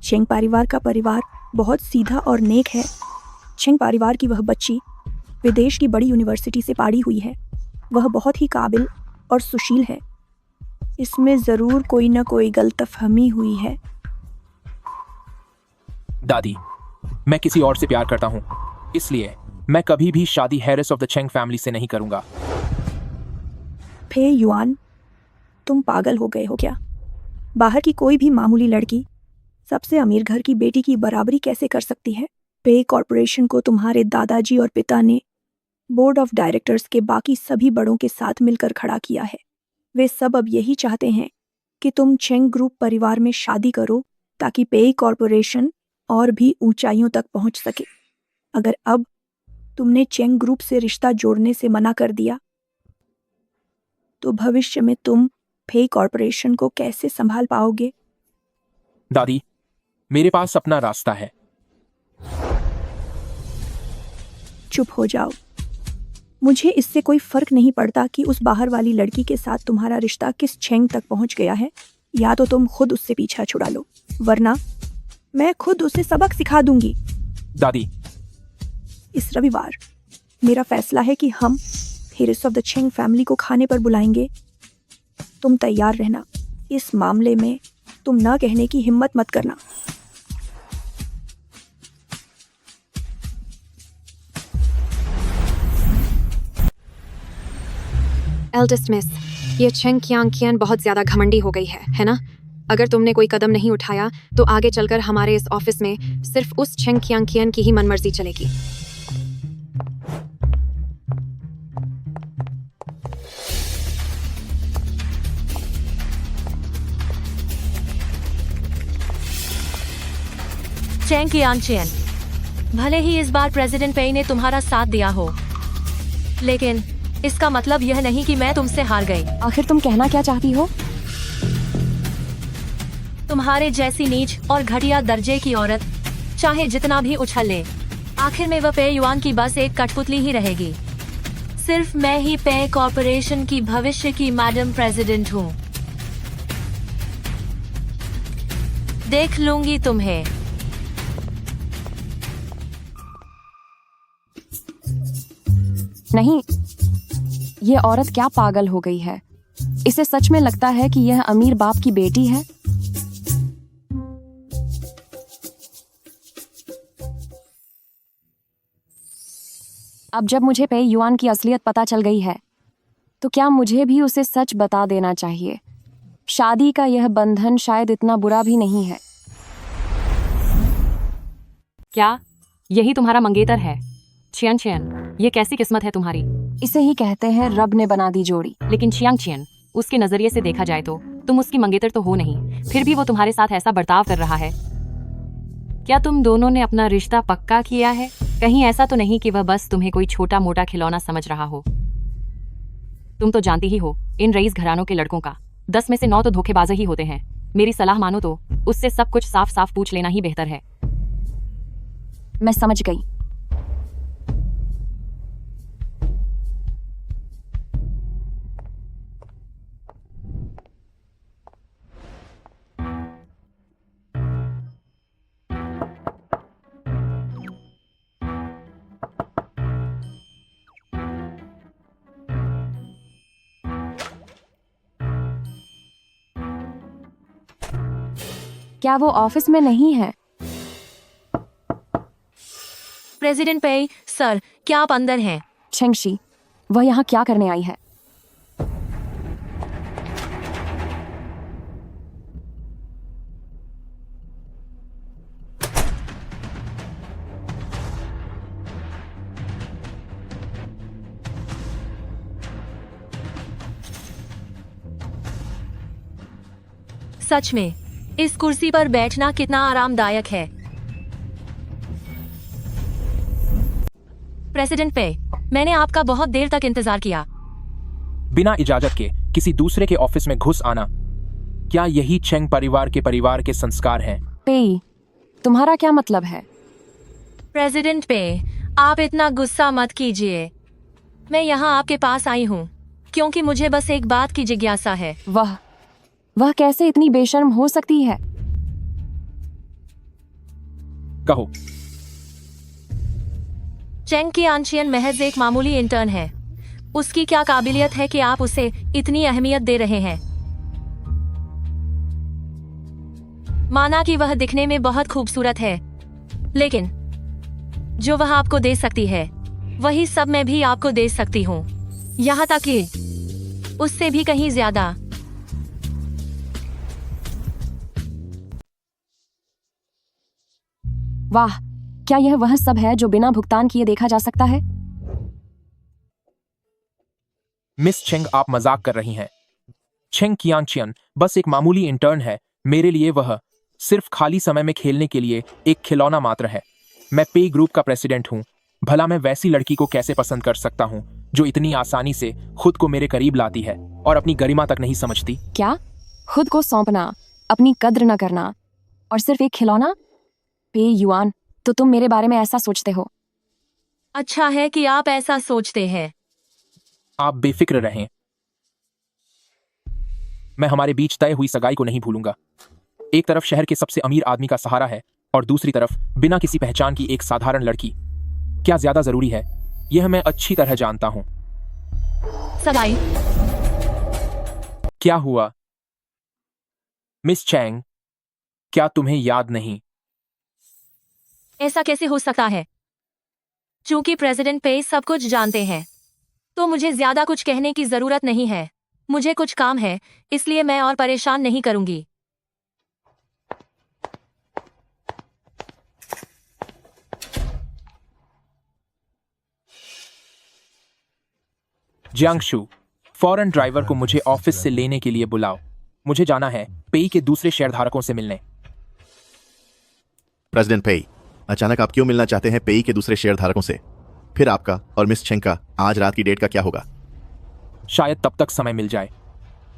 चेंग परिवार का परिवार बहुत सीधा और नेक है। चेंग परिवार की वह बच्ची विदेश की बड़ी यूनिवर्सिटी से पढ़ी हुई है। वह बहुत ही काबिल और सुशील है। इसमें जरूर कोई न कोई गलतफहमी हुई है। दादी, मैं किसी और से प्यार करता हूँ, इसलिए मैं कभी भी शादी heiress of the Cheng family से नहीं करूंगा। पे युआन, तुम पागल हो गए हो क्या? बाहर की कोई भी मामूली लड़की सबसे अमीर घर की बेटी की बराबरी कैसे कर सकती है? पे कॉर्पोरेशन को तुम्हारे दादाजी और पिता ने बोर्ड ऑफ डायरेक्टर्स के बाकी सभी बड़ों के साथ मिलकर खड़ा किया है। वे सब अब यही चाहते हैं कि तुम चेंग ग्रुप परिवार में शादी करो ताकि पे कॉर्पोरेशन और भी ऊंचाइयों तक पहुंच सके। अगर अब तुमने चेंग ग्रुप से रिश्ता जोड़ने से मना कर दिया तो भविष्य में तुम पे कॉर्पोरेशन को कैसे संभाल पाओगे? दादी, मेरे पास अपना रास्ता है। चुप हो जाओ। मुझे इससे कोई फर्क नहीं पड़ता कि उस बाहर वाली लड़की के साथ तुम्हारा रिश्ता किस चेंग तक पहुंच गया है। या तो तुम खुद उससे पीछा छुड़ा लो, वरना मैं खुद उसे सबक सिखा दूंगी। दादी, इस रविवार मेरा फैसला है कि हम heiress of the Cheng family को खाने पर बुलाएंगे। तुम तैयार रहना। इस मामले में तुम न कहने की हिम्मत मत करना। एल्डेस्ट मिस, ये चेंग क्यांकियन बहुत ज्यादा घमंडी हो गई है ना? अगर तुमने कोई कदम नहीं उठाया तो आगे चलकर हमारे इस ऑफिस में सिर्फ उस चेंग क्यांकियन की ही मनमर्जी चलेगी। चेंग क्यांचियन, भले ही इस बार प्रेसिडेंट पेई ने तुम्हारा साथ दिया हो, लेकिन इसका मतलब यह नहीं कि मैं तुमसे हार गई। आखिर तुम कहना क्या चाहती हो? तुम्हारे जैसी नीच और घटिया दर्जे की औरत चाहे जितना भी उछल ले, आखिर में वह पे युआन की बस एक कठपुतली ही रहेगी। सिर्फ मैं ही पे कॉर्पोरेशन की भविष्य की मैडम प्रेसिडेंट हूँ। देख लूंगी तुम्हें। नहीं, ये औरत क्या पागल हो गई है? इसे सच में लगता है कि यह अमीर बाप की बेटी है? अब जब मुझे पे युआन की असलियत पता चल गई है, तो क्या मुझे भी उसे सच बता देना चाहिए? शादी का यह बंधन शायद इतना बुरा भी नहीं है। क्या यही तुम्हारा मंगेतर है? छियन छियन, ये कैसी किस्मत है तुम्हारी। इसे ही कहते हैं रब ने बना दी जोड़ी। लेकिन छियांग छियन, उसके नजरिए से देखा जाए तो तुम उसकी मंगेतर तो हो नहीं, फिर भी वो तुम्हारे साथ ऐसा बर्ताव कर रहा है। क्या तुम दोनों ने अपना रिश्ता पक्का किया है? कहीं ऐसा तो नहीं कि वह बस तुम्हें कोई छोटा मोटा खिलौना समझ रहा हो? तुम तो जानती ही हो इन रईस घरानों के लड़कों का 10 में से 9 तो धोखेबाज ही होते हैं। मेरी सलाह मानो तो उससे सब कुछ साफ साफ पूछ लेना ही बेहतर है। मैं समझ गई। क्या वो ऑफिस में नहीं है? प्रेसिडेंट पे सर, क्या आप अंदर हैं? छेंगशी, वह यहाँ क्या करने आई है? सच में इस कुर्सी पर बैठना कितना आरामदायक है। प्रेसिडेंट पे, मैंने आपका बहुत देर तक इंतजार किया। बिना इजाजत के किसी दूसरे के ऑफिस में घुस आना, क्या यही चेंग परिवार के संस्कार हैं? पेई, तुम्हारा क्या मतलब है? प्रेसिडेंट पे, आप इतना गुस्सा मत कीजिए। मैं यहाँ आपके पास आई हूँ क्योंकि मुझे बस एक बात की जिज्ञासा है। वह कैसे इतनी बेशर्म हो सकती है? कहो। चेंग की आंशियन महज एक मामूली इंटर्न है। उसकी क्या काबिलियत है कि आप उसे इतनी अहमियत दे रहे हैं? माना कि वह दिखने में बहुत खूबसूरत है, लेकिन जो वह आपको दे सकती है वही सब मैं भी आपको दे सकती हूँ, यहाँ तक कि उससे भी कहीं ज्यादा। वाह, क्या यह वह सब है जो बिना भुगतान किए देखा जा सकता है? मिस चेंग, आप मजाक कर रही हैं। चेंग कियांगचियन बस एक मामूली इंटर्न है। मेरे लिए वह सिर्फ खाली समय में खेलने के लिए एक खिलौना मात्र है। मैं पे ग्रुप का प्रेसिडेंट हूँ। भला मैं वैसी लड़की को कैसे पसंद कर सकता हूँ जो इतनी आसानी से खुद को मेरे करीब लाती है और अपनी गरिमा तक नहीं समझती? क्या खुद को सौंपना, अपनी कद्र न करना और सिर्फ एक खिलौना? पे युआन, तो तुम मेरे बारे में ऐसा सोचते हो? अच्छा है कि आप ऐसा सोचते हैं। आप बेफिक्र रहें, मैं हमारे बीच तय हुई सगाई को नहीं भूलूंगा। एक तरफ शहर के सबसे अमीर आदमी का सहारा है और दूसरी तरफ बिना किसी पहचान की एक साधारण लड़की। क्या ज्यादा जरूरी है? यह मैं अच्छी तरह जानता हूं। सगाई? क्या हुआ मिस चैंग, क्या तुम्हें याद नहीं? ऐसा कैसे हो सकता है? चूंकि प्रेसिडेंट पे सब कुछ जानते हैं, तो मुझे ज्यादा कुछ कहने की जरूरत नहीं है। मुझे कुछ काम है, इसलिए मैं और परेशान नहीं करूंगी। जियांगशु, फौरन ड्राइवर को मुझे ऑफिस से लेने के लिए बुलाओ। मुझे जाना है पेई के दूसरे शेयरधारकों से मिलने। प्रेसिडेंट पेई, अचानक आप क्यों मिलना चाहते हैं पेई के दूसरे शेयरधारकों से? फिर आपका और मिस चेंग का आज रात की डेट का क्या होगा? शायद तब तक समय मिल जाए।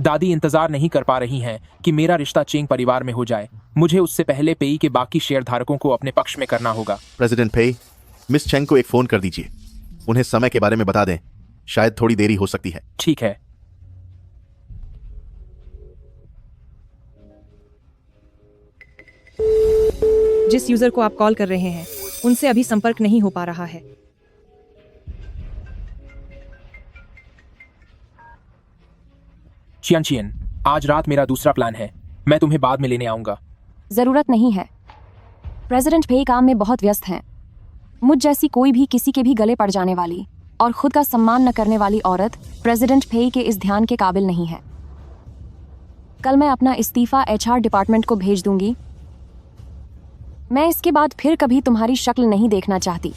दादी इंतजार नहीं कर पा रही हैं कि मेरा रिश्ता चेंग परिवार में हो जाए। मुझे उससे पहले पेई के बाकी शेयर धारकों को अपने पक्ष में करना होगा। प्रेसिडेंट पेई, मिस चेंग को एक फोन कर दीजिए। उन्हें समय के बारे में बता दें, शायद थोड़ी देरी हो सकती है। ठीक है। जिस यूजर को आप कॉल कर रहे हैं उनसे अभी संपर्क नहीं हो पा रहा है। चियन, आज रात मेरा दूसरा प्लान है। मैं तुम्हें बाद में लेने आऊंगा। जरूरत नहीं है। प्रेसिडेंट पेई काम में बहुत व्यस्त हैं। मुझ जैसी कोई भी किसी के भी गले पड़ जाने वाली और खुद का सम्मान न करने वाली औरत प्रेसिडेंट पेई के इस ध्यान के काबिल नहीं है। कल मैं अपना इस्तीफा HR डिपार्टमेंट को भेज दूंगी। मैं इसके बाद फिर कभी तुम्हारी शक्ल नहीं देखना चाहती।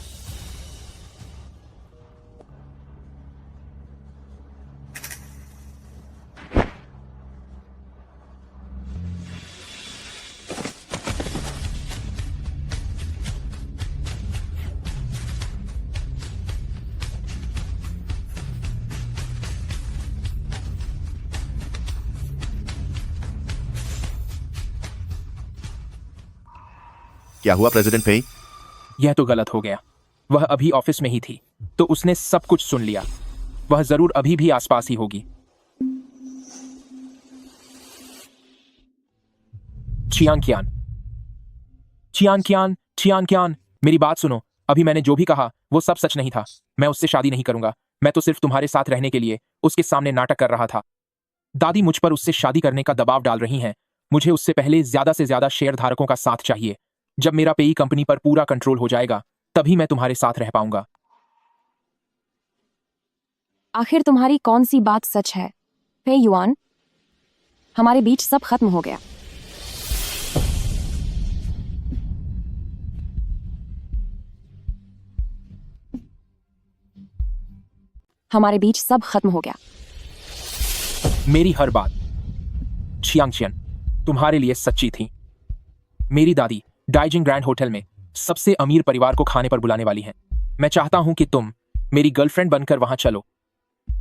क्या हुआ प्रेसिडेंट पेई? यह तो गलत हो गया। वह अभी ऑफिस में ही थी तो उसने सब कुछ सुन लिया। वह जरूर अभी भी आसपास ही होगी। चियान, मेरी बात सुनो। अभी मैंने जो भी कहा वो सब सच नहीं था। मैं उससे शादी नहीं करूंगा। मैं तो सिर्फ तुम्हारे साथ रहने के लिए उसके सामने नाटक कर रहा था। दादी मुझ पर उससे शादी करने का दबाव डाल रही हैं। मुझे उससे पहले ज्यादा से ज्यादा शेयर धारकों का साथ चाहिए। जब मेरा पेई कंपनी पर पूरा कंट्रोल हो जाएगा तभी मैं तुम्हारे साथ रह पाऊंगा। आखिर तुम्हारी कौन सी बात सच है पेई युआन? हमारे बीच सब खत्म हो गया। हमारे बीच सब खत्म हो गया। मेरी हर बात चियन तुम्हारे लिए सच्ची थी। मेरी दादी डाइजिंग ग्रैंड होटल में सबसे अमीर परिवार को खाने पर बुलाने वाली हैं। मैं चाहता हूं कि तुम मेरी गर्लफ्रेंड बनकर वहां चलो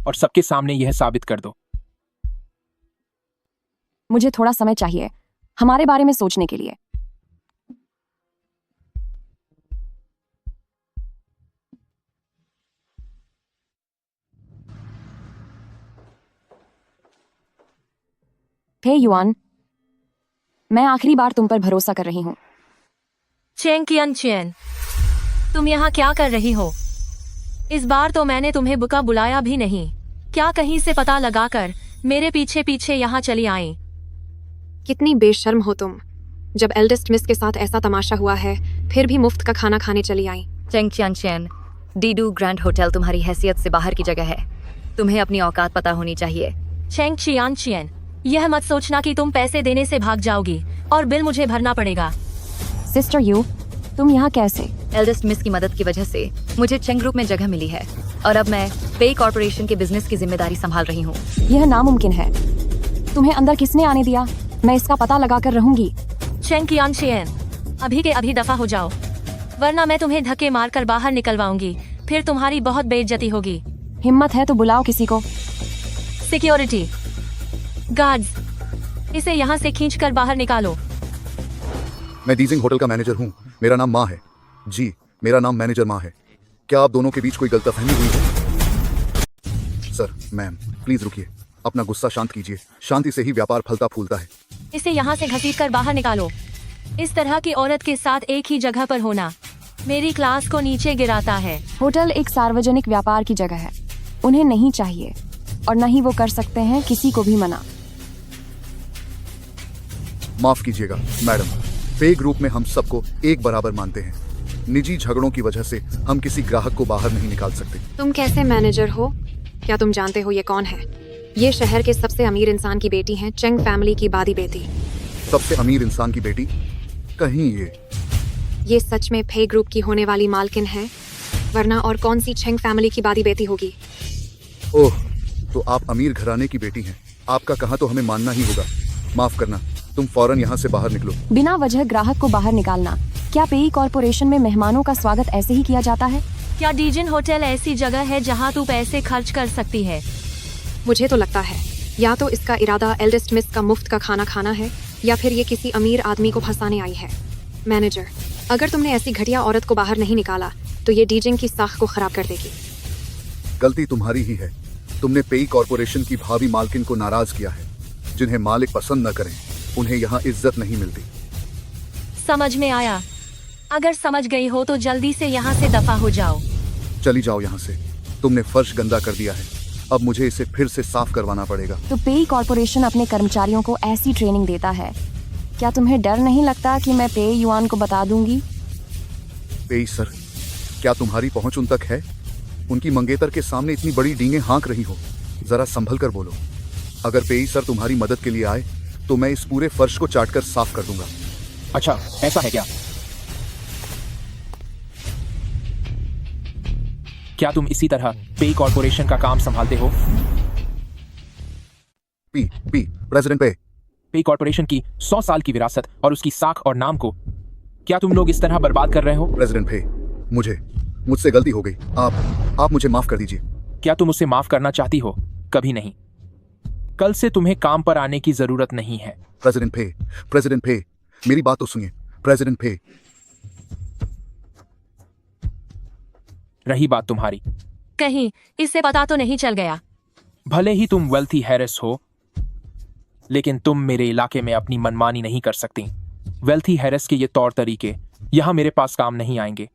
और सबके सामने यह साबित कर दो। मुझे थोड़ा समय चाहिए हमारे बारे में सोचने के लिए। हे युआन, मैं आखिरी बार तुम पर भरोसा कर रही हूँ। चेन, तुम यहाँ क्या कर रही हो? इस बार तो मैंने तुम्हें बुका बुलाया भी नहीं। क्या कहीं से पता लगाकर मेरे पीछे पीछे यहाँ चली आई? कितनी बेशर्म हो तुम। जब एल्डेस्ट मिस के साथ ऐसा तमाशा हुआ है फिर भी मुफ्त का खाना खाने चली आई। चेंग, डीडू ग्रैंड होटल तुम्हारी हैसियत से बाहर की जगह है। तुम्हें अपनी औकात पता होनी चाहिए। चेंग, यह मत सोचना कि तुम पैसे देने से भाग जाओगी और बिल मुझे भरना पड़ेगा। सिस्टर यू, तुम यहाँ कैसे? एल्डेस्ट मिस की मदद की वजह से मुझे चेंग ग्रुप में जगह मिली है और अब मैं पेई कॉर्पोरेशन के बिजनेस की जिम्मेदारी संभाल रही हूँ। यह नामुमकिन है। तुम्हें अंदर किसने आने दिया? मैं इसका पता लगा कर रहूंगी। चेंग, अभी के अभी दफा हो जाओ वरना मैं तुम्हें धक्के मारकर बाहर निकलवाऊंगी। फिर तुम्हारी बहुत बेइज्जती होगी। हिम्मत है तो बुलाओ किसी को। सिक्योरिटी गार्ड्स, इसे यहाँ से खींचकर बाहर निकालो। मैं डीजिंग होटल का मैनेजर हूँ। मेरा नाम माँ है। जी, मेरा नाम मैनेजर माँ है। क्या आप दोनों के बीच कोई गलतफहमी हुई है? सर, मैम, प्लीज रुकिए। अपना गुस्सा शांत कीजिए। शांति से ही व्यापार फलता फूलता है। इसे यहाँ से घसीटकर बाहर निकालो। इस तरह की औरत के साथ एक ही जगह पर होना मेरी क्लास को नीचे गिराता है। होटल एक सार्वजनिक व्यापार की जगह है। उन्हें नहीं चाहिए और न ही वो कर सकते हैं किसी को भी मना। माफ कीजिएगा मैडम, पे ग्रुप में हम सबको एक बराबर मानते हैं। निजी झगड़ों की वजह से हम किसी ग्राहक को बाहर नहीं निकाल सकते। तुम कैसे मैनेजर हो? क्या तुम जानते हो ये कौन है? ये शहर के सबसे अमीर इंसान की बेटी हैं, चेंग फैमिली की बादी बेटी। सबसे अमीर इंसान की बेटी? कहीं ये सच में पे ग्रुप की होने वाली मालकिन है, वरना और कौन सी चेंग फैमिली की बादी बेटी होगी? ओह, तो आप अमीर घराने की बेटी हैं। आपका कहा तो हमें मानना ही होगा। माफ करना, तुम फौरन यहाँ से बाहर निकलो। बिना वजह ग्राहक को बाहर निकालना। क्या पेई कॉर्पोरेशन में मेहमानों का स्वागत ऐसे ही किया जाता है? क्या डीजिन होटल ऐसी जगह है जहाँ तू पैसे खर्च कर सकती है? मुझे तो लगता है या तो इसका इरादा एल्डेस्ट मिस का मुफ्त का खाना खाना है या फिर ये किसी अमीर आदमी को फंसाने आई है। मैनेजर, अगर तुमने ऐसी घटिया औरत को बाहर नहीं निकाला तो ये डीजिंग की साख को खराब कर देगी। गलती तुम्हारी ही है। तुमने पेई कॉरपोरेशन की भावी मालकिन को नाराज किया है। जिन्हें मालिक पसंद न करें उन्हें यहाँ इज्जत नहीं मिलती। समझ में आया। अगर समझ गई हो तो जल्दी से यहाँ से दफा हो जाओ। चली जाओ यहाँ से। तुमने फर्श गंदा कर दिया है, अब मुझे इसे फिर से साफ करवाना पड़ेगा। तो पेई कॉर्पोरेशन अपने कर्मचारियों को ऐसी ट्रेनिंग देता है। क्या तुम्हें डर नहीं लगता कि मैं पेई युआन को बता दूंगी? पेई सर, क्या तुम्हारी पहुंच उन तक है? उनकी मंगेतर के सामने इतनी बड़ी डींगे हाँक रही हो, जरा संभल कर बोलो। अगर पेई सर तुम्हारी मदद के लिए आए तो मैं इस पूरे फर्श को चाटकर साफ कर दूंगा। अच्छा, ऐसा है क्या? क्या तुम इसी तरह पेई कॉर्पोरेशन का काम संभालते हो? प्रेसिडेंट पेई कॉर्पोरेशन की 100 साल की विरासत और उसकी साख और नाम को क्या तुम लोग इस तरह बर्बाद कर रहे हो? प्रेसिडेंट पे, मुझसे गलती हो गई। आप मुझे माफ कर दीजिए। क्या तुम उसे माफ करना चाहती हो? कभी नहीं। कल से तुम्हें काम पर आने की जरूरत नहीं है। प्रेसिडेंट पे, मेरी बात तो सुनिए। प्रेसिडेंट पे, रही बात तुम्हारी, कहीं इससे पता तो नहीं चल गया। भले ही तुम वेल्थी हैरिस हो, लेकिन तुम मेरे इलाके में अपनी मनमानी नहीं कर सकती। वेल्थी हैरिस के ये तौर तरीके यहाँ मेरे पास काम नहीं आएंगे।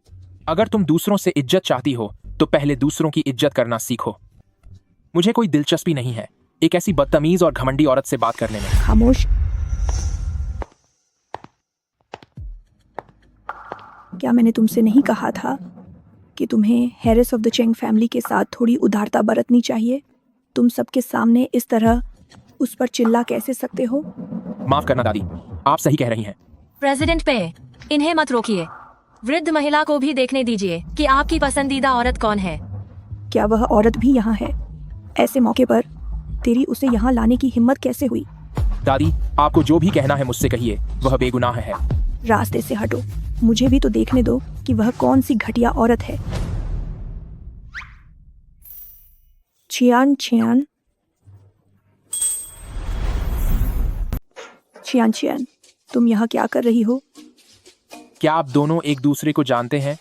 अगर तुम दूसरों से इज्जत चाहती हो तो पहले दूसरों की इज्जत करना सीखो। मुझे कोई दिलचस्पी नहीं है एक ऐसी बदतमीज और घमंडी औरत से बात करने में। खामोश। क्या मैंने तुमसे नहीं कहा था कि तुम्हें heiress of the Cheng family के साथ थोड़ी उदारता बरतनी चाहिए? तुम सबके सामने इस तरह उस पर चिल्ला कैसे सकते हो? माफ करना दादी, आप सही कह रही हैं। प्रेसिडेंट पे, इन्हें मत रोकिए। वृद्ध महिला को भी देखने दीजिए कि आपकी पसंदीदा औरत कौन है। क्या वह औरत भी यहाँ है? ऐसे मौके पर तेरी उसे यहाँ लाने की हिम्मत कैसे हुई? दादी, आपको जो भी कहना है मुझसे कहिए, वह बेगुनाह है। रास्ते से हटो, मुझे भी तो देखने दो कि वह कौन सी घटिया औरत है। चियान, तुम यहाँ क्या कर रही हो? क्या आप दोनों एक दूसरे को जानते हैं?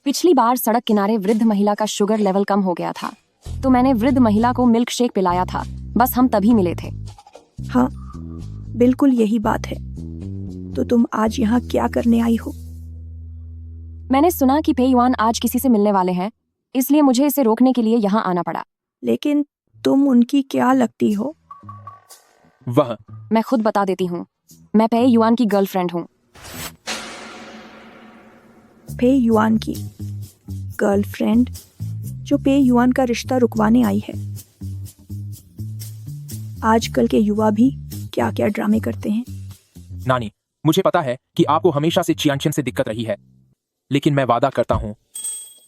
पिछली बार सड़क किनारे वृद्ध महिला का शुगर लेवल कम हो गया था, तो मैंने वृद्ध महिला को मिल्क शेक पिलाया था। बस हम तभी मिले थे। हाँ, बिल्कुल यही बात है। तो तुम आज यहाँ क्या करने आई हो? मैंने सुना कि पेई युआन आज किसी से मिलने वाले हैं, इसलिए मुझे इसे रोकने के लिए यहाँ आना पड़ा। लेकिन तुम उनकी क्या लगती हो? मैं खुद बता देती हूँ। मैं पेई युआन की गर्लफ्रेंड हूँ। पेई युआन की गर्लफ्रेंड, जो पेई युआन का रिश्ता रुकवाने आई है। आजकल के युवा भी क्या क्या ड्रामे करते हैं। नानी, मुझे पता है कि आपको हमेशा से चियानचेन से दिक्कत रही है, लेकिन मैं वादा करता हूँ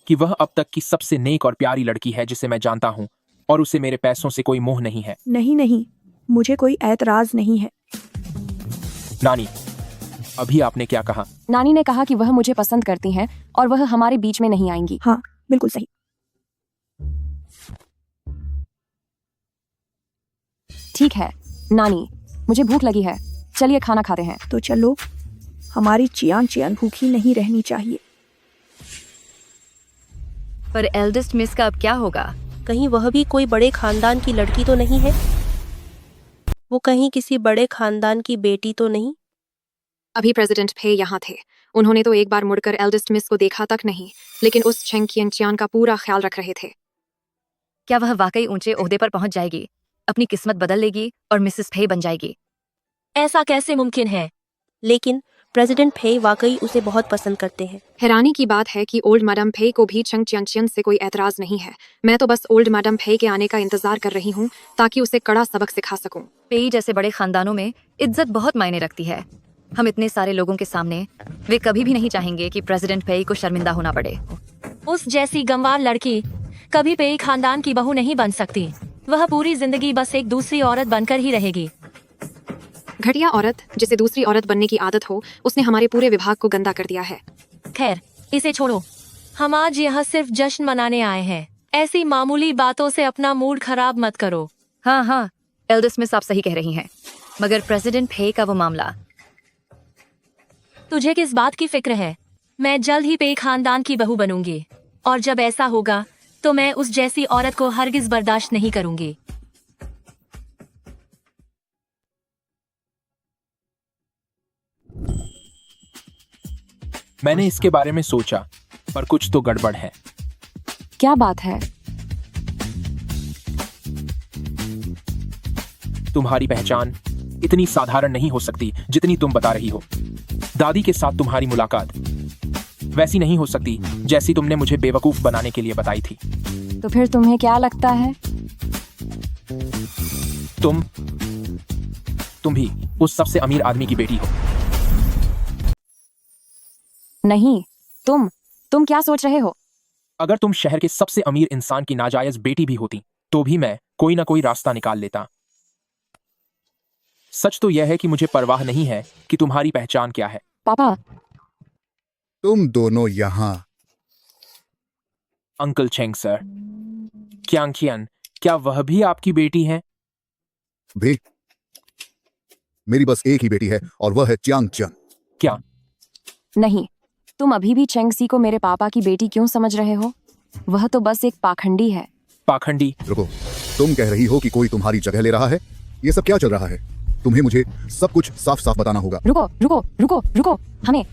कि वह अब तक की सबसे नेक और प्यारी लड़की है जिसे मैं जानता हूँ, और उसे मेरे पैसों से कोई मोह नहीं है। नहीं, मुझे कोई ऐतराज नहीं है। नानी, अभी आपने क्या कहा? नानी ने कहा कि वह मुझे पसंद करती हैं और वह हमारे बीच में नहीं आएंगी। हाँ, बिल्कुल सही। ठीक है नानी, मुझे भूख लगी है, चलिए खाना खाते हैं। तो चलो, हमारी चियान भूखी नहीं रहनी चाहिए। पर एल्डेस्ट मिस का अब क्या होगा? कहीं वह भी कोई बड़े खानदान की लड़की तो नहीं है? वो कहीं किसी बड़े खानदान की बेटी तो नहीं? अभी प्रेसिडेंट फे यहाँ थे। उन्होंने तो एक बार मुड़कर एल्डेस्ट मिस को देखा तक नहीं, लेकिन उस चेंग कियनचियान का पूरा ख्याल रख रहे थे। क्या वह वाकई ऊंचे ओहदे पर पहुंच जाएगी, अपनी किस्मत बदल लेगी और मिसेस फे बन जाएगी? ऐसा कैसे मुमकिन है? लेकिन प्रेसिडेंट फे वाकई उसे बहुत पसंद करते हैं। हैरानी की बात है कि ओल्ड मैडम फे को भी चंग चियनचियन से कोई एतराज नहीं है। मैं तो बस ओल्ड मैडम फे के आने का इंतजार कर रही हूँ ताकि उसे कड़ा सबक सिखा सकूं। पेई जैसे बड़े खानदानों में इज्जत बहुत मायने रखती है। हम इतने सारे लोगों के सामने, वे कभी भी नहीं चाहेंगे कि प्रेसिडेंट पेई को शर्मिंदा होना पड़े। उस जैसी गंवार लड़की कभी पेई खानदान की बहू नहीं बन सकती। वह पूरी जिंदगी बस एक दूसरी औरत बनकर ही रहेगी। घटिया औरत जिसे दूसरी औरत बनने की आदत हो, उसने हमारे पूरे विभाग को गंदा कर दिया है। खैर, इसे छोड़ो। हम आज यहाँ सिर्फ जश्न मनाने आए हैं। ऐसी मामूली बातों से अपना मूड खराब मत करो। हाँ हाँ, एल्डेस्ट मिस आप सही कह रही हैं, मगर प्रेसिडेंट पे का वो मामला। तुझे किस बात की फिक्र है? मैं जल्द ही पे खानदान की बहू बनूंगी, और जब ऐसा होगा तो मैं उस जैसी औरत को हरगिज बर्दाश्त नहीं करूंगी। मैंने इसके बारे में सोचा, पर कुछ तो गड़बड़ है। क्या बात है? तुम्हारी पहचान इतनी साधारण नहीं हो सकती जितनी तुम बता रही हो। दादी के साथ तुम्हारी मुलाकात वैसी नहीं हो सकती जैसी तुमने मुझे बेवकूफ बनाने के लिए बताई थी। तो फिर तुम्हें क्या लगता है? तुम भी उस सबसे अमीर आदमी की बेटी हो। नहीं, तुम क्या सोच रहे हो? अगर तुम शहर के सबसे अमीर इंसान की नाजायज बेटी भी होती तो भी मैं कोई ना कोई रास्ता निकाल लेता। सच तो यह है कि मुझे परवाह नहीं है कि तुम्हारी पहचान क्या है। पापा, तुम दोनों यहाँ। अंकल चेंग सर, क्यांग, क्या वह भी आपकी बेटी है? भी मेरी बस एक ही बेटी है और वह है च्यांग चन। क्या? नहीं, तुम अभी भी चेंग सी को मेरे पापा की बेटी क्यों समझ रहे हो? वह तो बस एक पाखंडी है। पाखंडी? रुको, तुम कह रही हो कि कोई तुम्हारी जगह ले रहा है? ये सब क्या चल रहा है? तुम्हें मुझे सब कुछ साफ साफ बताना होगा। रुको, हमें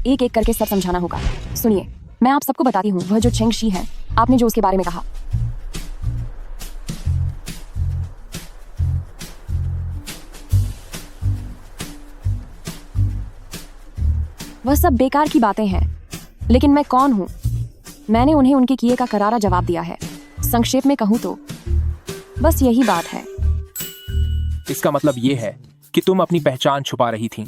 एक एक करके सब समझाना होगा। सुनिए, मैं आप सबको बताती हूँ, वह जो चेंग शी है, आपने जो उसके बारे में कहा, वह सब बेकार की बातें हैं। लेकिन मैं कौन हूँ? मैंने उन्हें उनके किए का करारा जवाब दिया है। संक्षेप में कहूँ तो बस यही बात है। इसका मतलब ये है कि तुम अपनी पहचान छुपा रही थी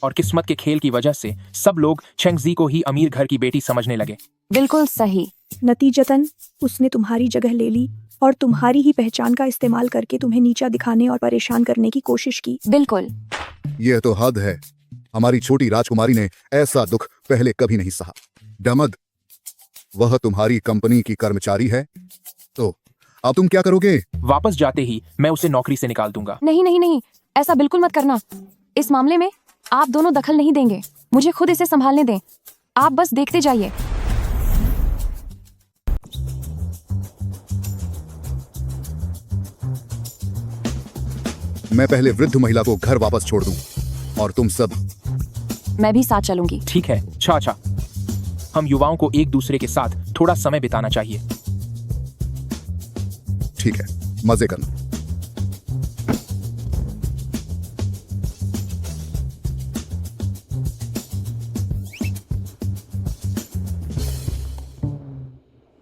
और किस्मत के खेल की वजह से सब लोग चेंगजी को ही अमीर घर की बेटी समझने लगे। बिल्कुल सही। नतीजतन उसने तुम्हारी जगह ले ली और तुम्हारी ही पहचान का इस्तेमाल करके तुम्हें नीचा दिखाने और परेशान करने की कोशिश की। बिल्कुल। यह तो हद है। हमारी छोटी राजकुमारी ने ऐसा दुख पहले कभी नहीं सहा। डमद, वह तुम्हारी कंपनी की कर्मचारी है, तो अब तुम क्या करोगे? वापस जाते ही मैं उसे नौकरी से निकाल दूंगा। नहीं, ऐसा बिल्कुल मत करना। इस मामले में आप दोनों दखल नहीं देंगे। मुझे खुद इसे संभालने दें। आप बस देखते जाइए। मैं पहले वृद्ध महिला को घर वापस छोड़ दूं और तुम सब। मैं भी साथ चलूंगी। ठीक है चाचा, हम युवाओं को एक दूसरे के साथ थोड़ा समय बिताना चाहिए। ठीक है, मजे करना।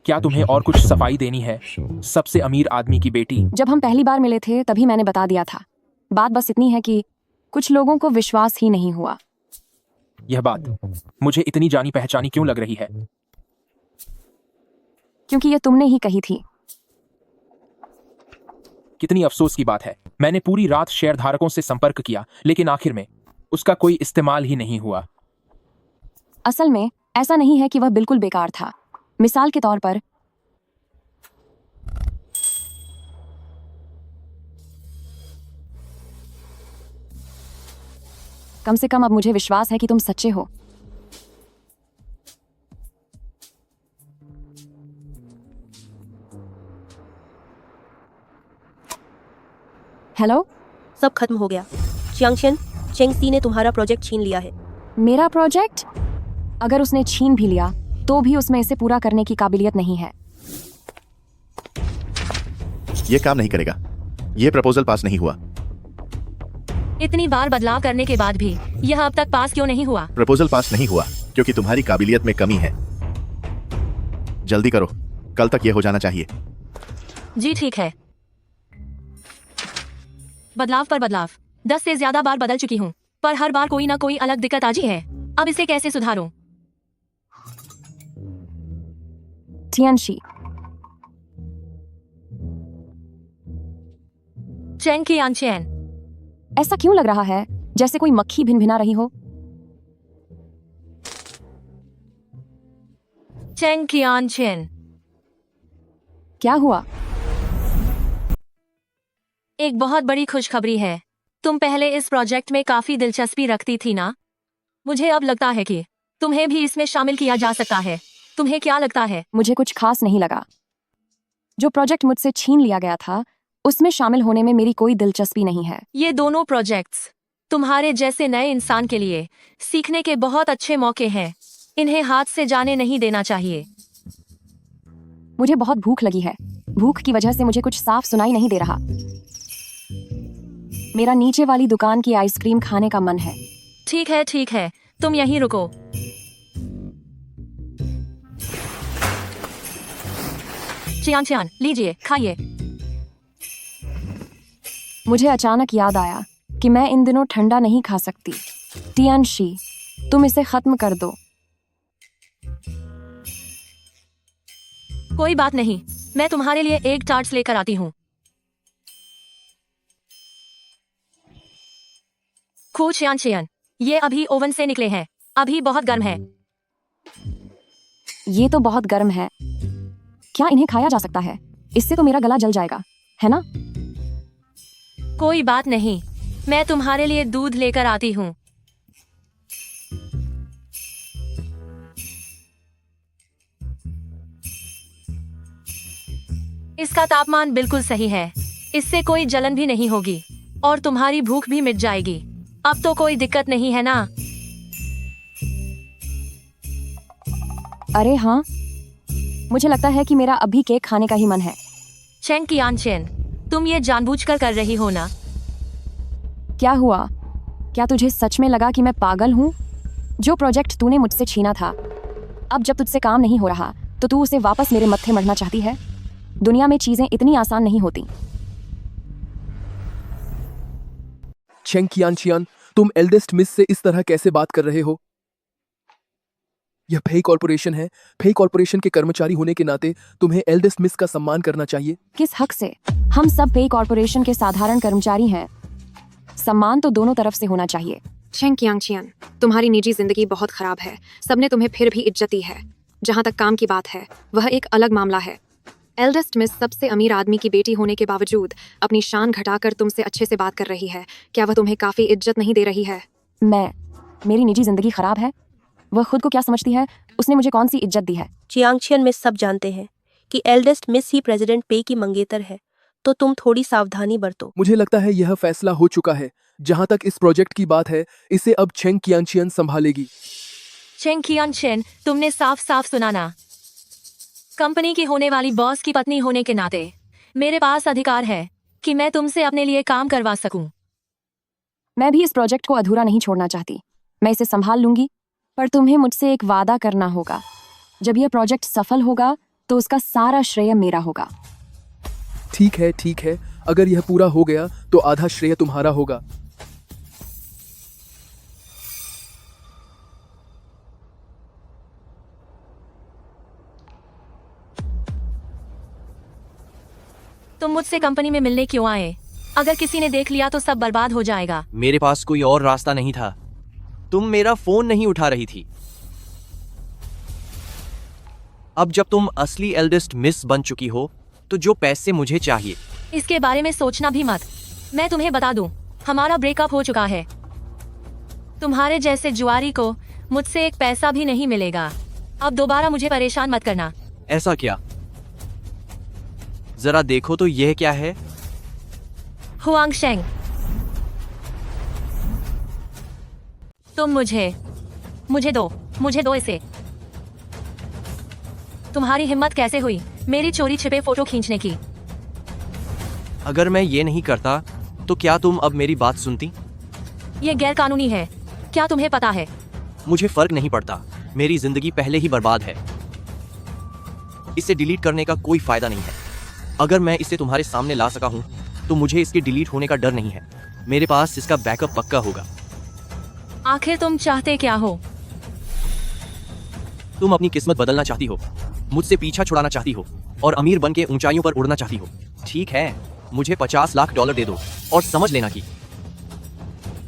क्या तुम्हें और कुछ सफाई देनी है, सबसे अमीर आदमी की बेटी? जब हम पहली बार मिले थे तभी मैंने बता दिया था। बात बस इतनी है कि कुछ लोगों को विश्वास ही नहीं हुआ। यह बात मुझे इतनी जानी पहचानी क्यों लग रही है? क्योंकि यह तुमने ही कही थी। कितनी अफसोस की बात है। मैंने पूरी रात शेयरधारकों से संपर्क किया, लेकिन आखिर में उसका कोई इस्तेमाल ही नहीं हुआ। असल में ऐसा नहीं है कि वह बिल्कुल बेकार था। मिसाल के तौर पर, कम से कम अब मुझे विश्वास है कि तुम सच्चे हो। हेलो, सब खत्म हो गया। च्यांगशन, चेंग सी ने तुम्हारा प्रोजेक्ट छीन लिया है। मेरा प्रोजेक्ट? अगर उसने छीन भी लिया तो भी उसमें इसे पूरा करने की काबिलियत नहीं है। ये काम नहीं करेगा। ये प्रपोजल पास नहीं हुआ। इतनी बार बदलाव करने के बाद भी यह अब तक पास क्यों नहीं हुआ? प्रपोजल पास नहीं हुआ क्योंकि तुम्हारी काबिलियत में कमी है। जल्दी करो, कल तक ये हो जाना चाहिए। जी ठीक है। बदलाव पर बदलाव 10 से ज्यादा बार बदल चुकी हूँ, पर हर बार कोई ना कोई अलग दिक्कत आजी है। अब इसे कैसे सुधारूं? टियानशी, चेंग कियांगचेन, ऐसा क्यों लग रहा है जैसे कोई मक्खी भिनभिना रही हो? चेंग कियांगचेन, क्या हुआ? एक बहुत बड़ी खुशखबरी है। तुम पहले इस प्रोजेक्ट में काफी दिलचस्पी रखती थी ना? मुझे अब लगता है कि तुम्हें भी इसमें शामिल किया जा सकता है। तुम्हें क्या लगता है? मुझे कुछ खास नहीं लगा। जो प्रोजेक्ट मुझसे छीन लिया गया था उसमें शामिल होने में मेरी कोई दिलचस्पी नहीं है। ये दोनों प्रोजेक्ट्स तुम्हारे जैसे नए इंसान के लिए सीखने के बहुत अच्छे मौके हैं। इन्हें हाथ से जाने नहीं देना चाहिए। मुझे बहुत भूख लगी है। भूख की वजह से मुझे कुछ साफ सुनाई नहीं दे रहा। मेरा नीचे वाली दुकान की आइसक्रीम खाने का मन है। ठीक है, तुम यहीं रुको। चियान, लीजिए, खाइए। मुझे अचानक याद आया कि मैं इन दिनों ठंडा नहीं खा सकती। टियानशी, तुम इसे खत्म कर दो। कोई बात नहीं, मैं तुम्हारे लिए एक टार्ट्स लेकर आती हूँ। चियान, ये अभी ओवन से निकले हैं। अभी बहुत गर्म है। ये तो बहुत गर्म है। क्या इन्हें खाया जा सकता है? इससे तो मेरा गला जल जाएगा, है ना? कोई बात नहीं, मैं तुम्हारे लिए दूध लेकर आती हूँ। इसका तापमान बिल्कुल सही है। इससे कोई जलन भी नहीं होगी और तुम्हारी भूख भी मिट जाएगी। अब तो कोई दिक्कत नहीं है ना? अरे हाँ, मुझे लगता है कि मेरा अभी केक खाने का ही मन है। चेन, तुम ये जानबूझकर कर रही हो ना? क्या हुआ? क्या तुझे सच में लगा कि मैं पागल हूँ? जो प्रोजेक्ट तूने मुझसे छीना था, अब जब तुझसे काम नहीं हो रहा तो तू उसे वापस मेरे मत्थे मढ़ना चाहती है? दुनिया में चीजें इतनी आसान नहीं होती। चेंग कियानचियान, तुम एल्डेस्ट मिस से इस तरह कैसे बात कर रहे हो? यह फेई कॉर्पोरेशन है। फेई कॉर्पोरेशन के कर्मचारी होने के नाते तुम्हें एल्डेस्ट मिस का सम्मान करना चाहिए। किस हक से? हम सब फेई कॉर्पोरेशन के साधारण कर्मचारी हैं। सम्मान तो दोनों तरफ से होना चाहिए। चेंग कियांगचियान, तुम्हारी निजी जिंदगी बहुत खराब है। सबने तुम्हें फिर भी इज्जत दी है। जहाँ तक काम की बात है, वह एक अलग मामला है। एल्डेस्ट मिस सबसे अमीर आदमी की बेटी होने के बावजूद अपनी शान घटाकर तुमसे अच्छे से बात कर रही है। क्या वह तुम्हें काफी इज्जत नहीं दे रही है? मेरी निजी जिंदगी खराब है? वह खुद को क्या समझती है? उसने मुझे कौन सी इज्जत दी है? चियांगचियन में सब जानते हैं कि एल्डेस्ट मिस ही प्रेसिडेंट पे की मंगेतर है, तो तुम थोड़ी सावधानी बरतो। मुझे लगता है यह फैसला हो चुका है। जहाँ तक इस प्रोजेक्ट की बात है, इसे अब चेंग कियांचियन संभालेगी। चेंग कियांचियन, तुमने साफ साफ सुना ना? कंपनी की होने वाली बॉस की पत्नी होने के नाते मेरे पास अधिकार है कि मैं तुमसे अपने लिए काम करवा सकूं। मैं भी इस प्रोजेक्ट को अधूरा नहीं छोड़ना चाहती। मैं इसे संभाल लूंगी, पर तुम्हें मुझसे एक वादा करना होगा। जब यह प्रोजेक्ट सफल होगा तो उसका सारा श्रेय मेरा होगा। ठीक है। अगर यह पूरा हो गया तो आधा श्रेय तुम्हारा होगा। तुम मुझसे कंपनी में मिलने क्यों आए? अगर किसी ने देख लिया तो सब बर्बाद हो जाएगा। मेरे पास कोई और रास्ता नहीं था। तुम मेरा फोन नहीं उठा रही थी। अब जब तुम असली एल्डेस्ट मिस बन चुकी हो तो जो पैसे मुझे चाहिए। इसके बारे में सोचना भी मत। मैं तुम्हें बता दूं, हमारा ब्रेकअप हो चुका है। तुम्हारे जैसे जुआरी को मुझसे एक पैसा भी नहीं मिलेगा। अब दोबारा मुझे परेशान मत करना। ऐसा क्या? जरा देखो तो यह क्या है? हुआंग शेंग, तुम मुझे दो इसे। तुम्हारी हिम्मत कैसे हुई मेरी चोरी छिपे फोटो खींचने की? अगर मैं ये नहीं करता तो क्या तुम अब मेरी बात सुनती? ये गैर कानूनी है। क्या तुम्हें पता है? मुझे फर्क नहीं पड़ता। मेरी जिंदगी पहले ही बर्बाद है। इसे डिलीट करने का कोई फायदा नहीं है। अगर मैं इसे तुम्हारे सामने ला सका हूं तो मुझे इसके डिलीट होने का डर नहीं है। मेरे पास इसका बैकअप पक्का होगा। आखिर तुम चाहते क्या हो? तुम अपनी किस्मत बदलना चाहती हो, मुझसे पीछा छुड़ाना चाहती हो और अमीर बन के ऊंचाइयों पर उड़ना चाहती हो। ठीक है, मुझे $50 लाख दे दो और समझ लेना कि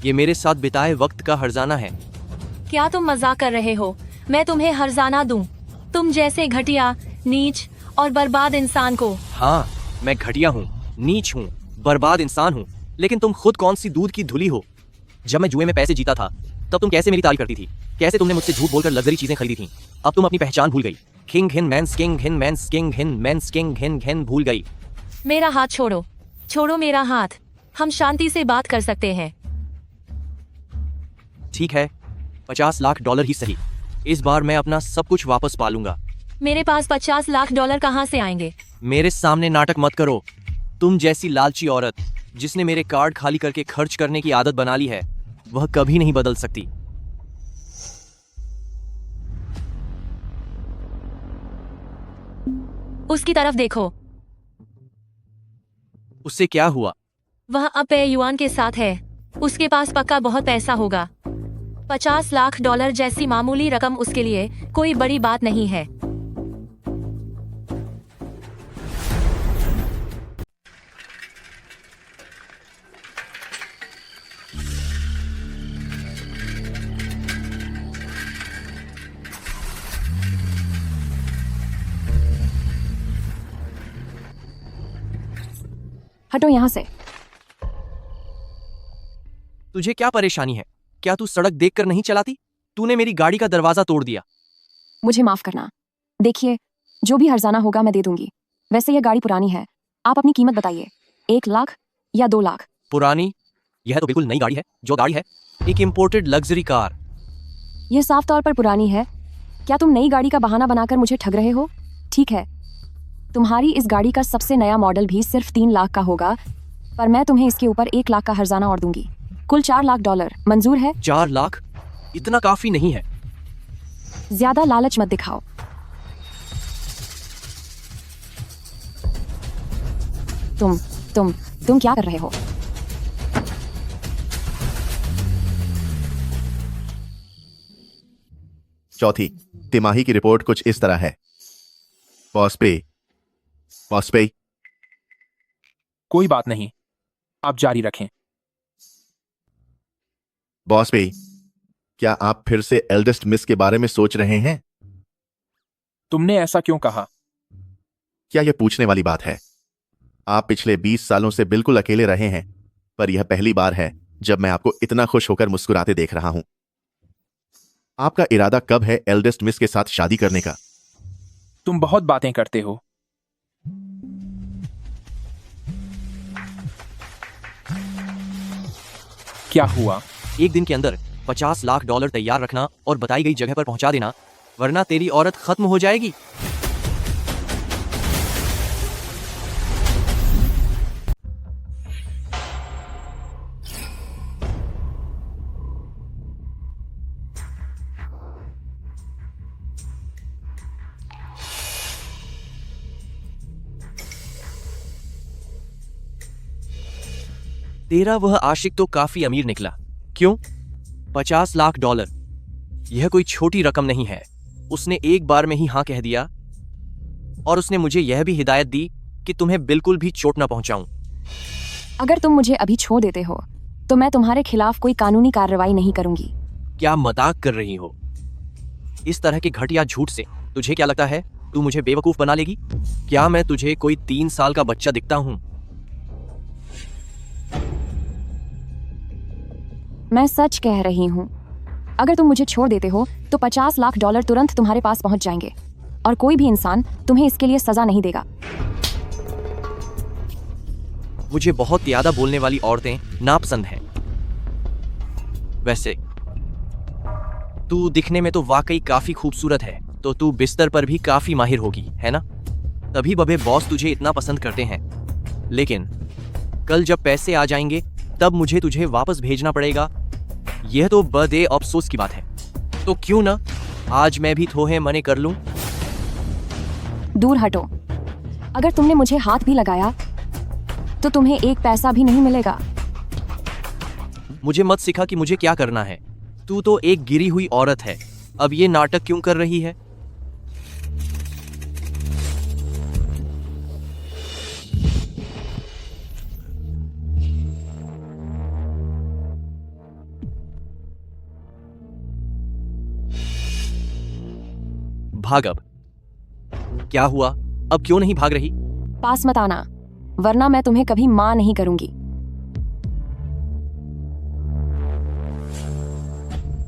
ये मेरे साथ बिताए वक्त का हर्जाना है। क्या तुम मजाक कर रहे हो? मैं तुम्हें हर्जाना दूं? तुम जैसे घटिया, नीच और बर्बाद इंसान को। हाँ, मैं घटिया हूँ, नीच हूँ, बर्बाद इंसान हूँ, लेकिन तुम खुद कौन सी दूध की धुली हो? जब मैं जुए में पैसे जीता था तब तुम कैसे मेरी तारीफ करती थी? कैसे तुमने मुझसे झूठ बोलकर लग्जरी चीजें खरीदी थी? अब तुम अपनी पहचान भूल गई। किंग हिन मैंस किंग हिन मैंस किंग हिन मैंस किंग हिन हिन भूल गई। मेरा हाथ छोड़ो, छोड़ो मेरा हाथ। हम शांति से बात कर सकते हैं। ठीक है, $50 लाख ही सही। इस बार मैं अपना सब कुछ वापस पा लूंगा। मेरे पास $50 लाख कहाँ से आएंगे? मेरे सामने नाटक मत करो। तुम जैसी लालची औरत जिसने मेरे कार्ड खाली करके खर्च करने की आदत बना ली है, वह कभी नहीं बदल सकती। उसकी तरफ देखो। उससे क्या हुआ? वह अब पे युआन के साथ है। उसके पास पक्का बहुत पैसा होगा। $50 लाख जैसी मामूली रकम उसके लिए कोई बड़ी बात नहीं है। हटो यहाँ से। तुझे क्या परेशानी है? क्या तू सड़क देखकर नहीं चलाती? तूने मेरी गाड़ी का दरवाजा तोड़ दिया। मुझे माफ करना। देखिए, जो भी हर्जाना होगा मैं दे दूंगी। वैसे यह गाड़ी पुरानी है। आप अपनी कीमत बताइए, 1 लाख या 2 लाख? पुरानी? यह तो बिल्कुल नई गाड़ी है। जो गाड़ी है, एक इम्पोर्टेड लग्जरी कार। यह साफ तौर पर पुरानी है। क्या तुम नई गाड़ी का बहाना बनाकर मुझे ठग रहे हो? ठीक है, तुम्हारी इस गाड़ी का सबसे नया मॉडल भी सिर्फ 3 लाख का होगा, पर मैं तुम्हें इसके ऊपर 1 लाख का हर्जाना और दूंगी। कुल $4 लाख। मंजूर है? 4 लाख? इतना काफी नहीं है। ज्यादा लालच मत दिखाओ। तुम क्या कर रहे हो? चौथी तिमाही की रिपोर्ट कुछ इस तरह है। बॉस पे कोई बात नहीं, आप जारी रखें। बॉस पे, क्या आप फिर से एल्डेस्ट मिस के बारे में सोच रहे हैं? तुमने ऐसा क्यों कहा? क्या यह पूछने वाली बात है? आप पिछले 20 सालों से बिल्कुल अकेले रहे हैं, पर यह पहली बार है जब मैं आपको इतना खुश होकर मुस्कुराते देख रहा हूं। आपका इरादा कब है एल्डेस्ट मिस के साथ शादी करने का? तुम बहुत बातें करते हो। क्या हुआ? एक दिन के अंदर $50 लाख तैयार रखना और बताई गई जगह पर पहुंचा देना, वरना तेरी औरत खत्म हो जाएगी। तेरा वह आशिक तो काफी अमीर निकला। क्यों? $50 लाख। यह कोई छोटी रकम नहीं है। उसने एक बार में ही हाँ कह दिया, और उसने मुझे यह भी हिदायत दी कि तुम्हें बिल्कुल भी चोट न पहुंचाऊं। अगर तुम मुझे अभी छोड़ देते हो तो मैं तुम्हारे खिलाफ कोई कानूनी कार्रवाई नहीं करूंगी। क्या मजाक कर रही हो? इस तरह के घटिया झूठ से तुझे क्या लगता है तू मुझे बेवकूफ बना लेगी? क्या मैं तुझे कोई 3 साल का बच्चा दिखता हूं? मैं सच कह रही हूँ। अगर तुम मुझे छोड़ देते हो तो $50 लाख तुरंत तुम्हारे पास पहुंच जाएंगे, और कोई भी इंसान तुम्हें इसके लिए सजा नहीं देगा। मुझे बहुत ज्यादा बोलने वाली औरतें नापसंद हैं। वैसे तू दिखने में तो वाकई काफी खूबसूरत है, तो तू बिस्तर पर भी काफी माहिर होगी, है ना? तभी बबे बॉस तुझे इतना पसंद करते हैं। लेकिन कल जब पैसे आ जाएंगे तब मुझे तुझे वापस भेजना पड़ेगा। यह तो बड़े अफसोस की बात है। तो क्यों ना आज मैं भी थोहे मने कर लूं? दूर हटो। अगर तुमने मुझे हाथ भी लगाया तो तुम्हें 1 पैसा भी नहीं मिलेगा। मुझे मत सिखा कि मुझे क्या करना है। तू तो एक गिरी हुई औरत है। अब ये नाटक क्यों कर रही है? भाग अब। क्या हुआ? अब क्यों नहीं भाग रही? पास मत आना, वरना मैं तुम्हें कभी मां नहीं करूंगी।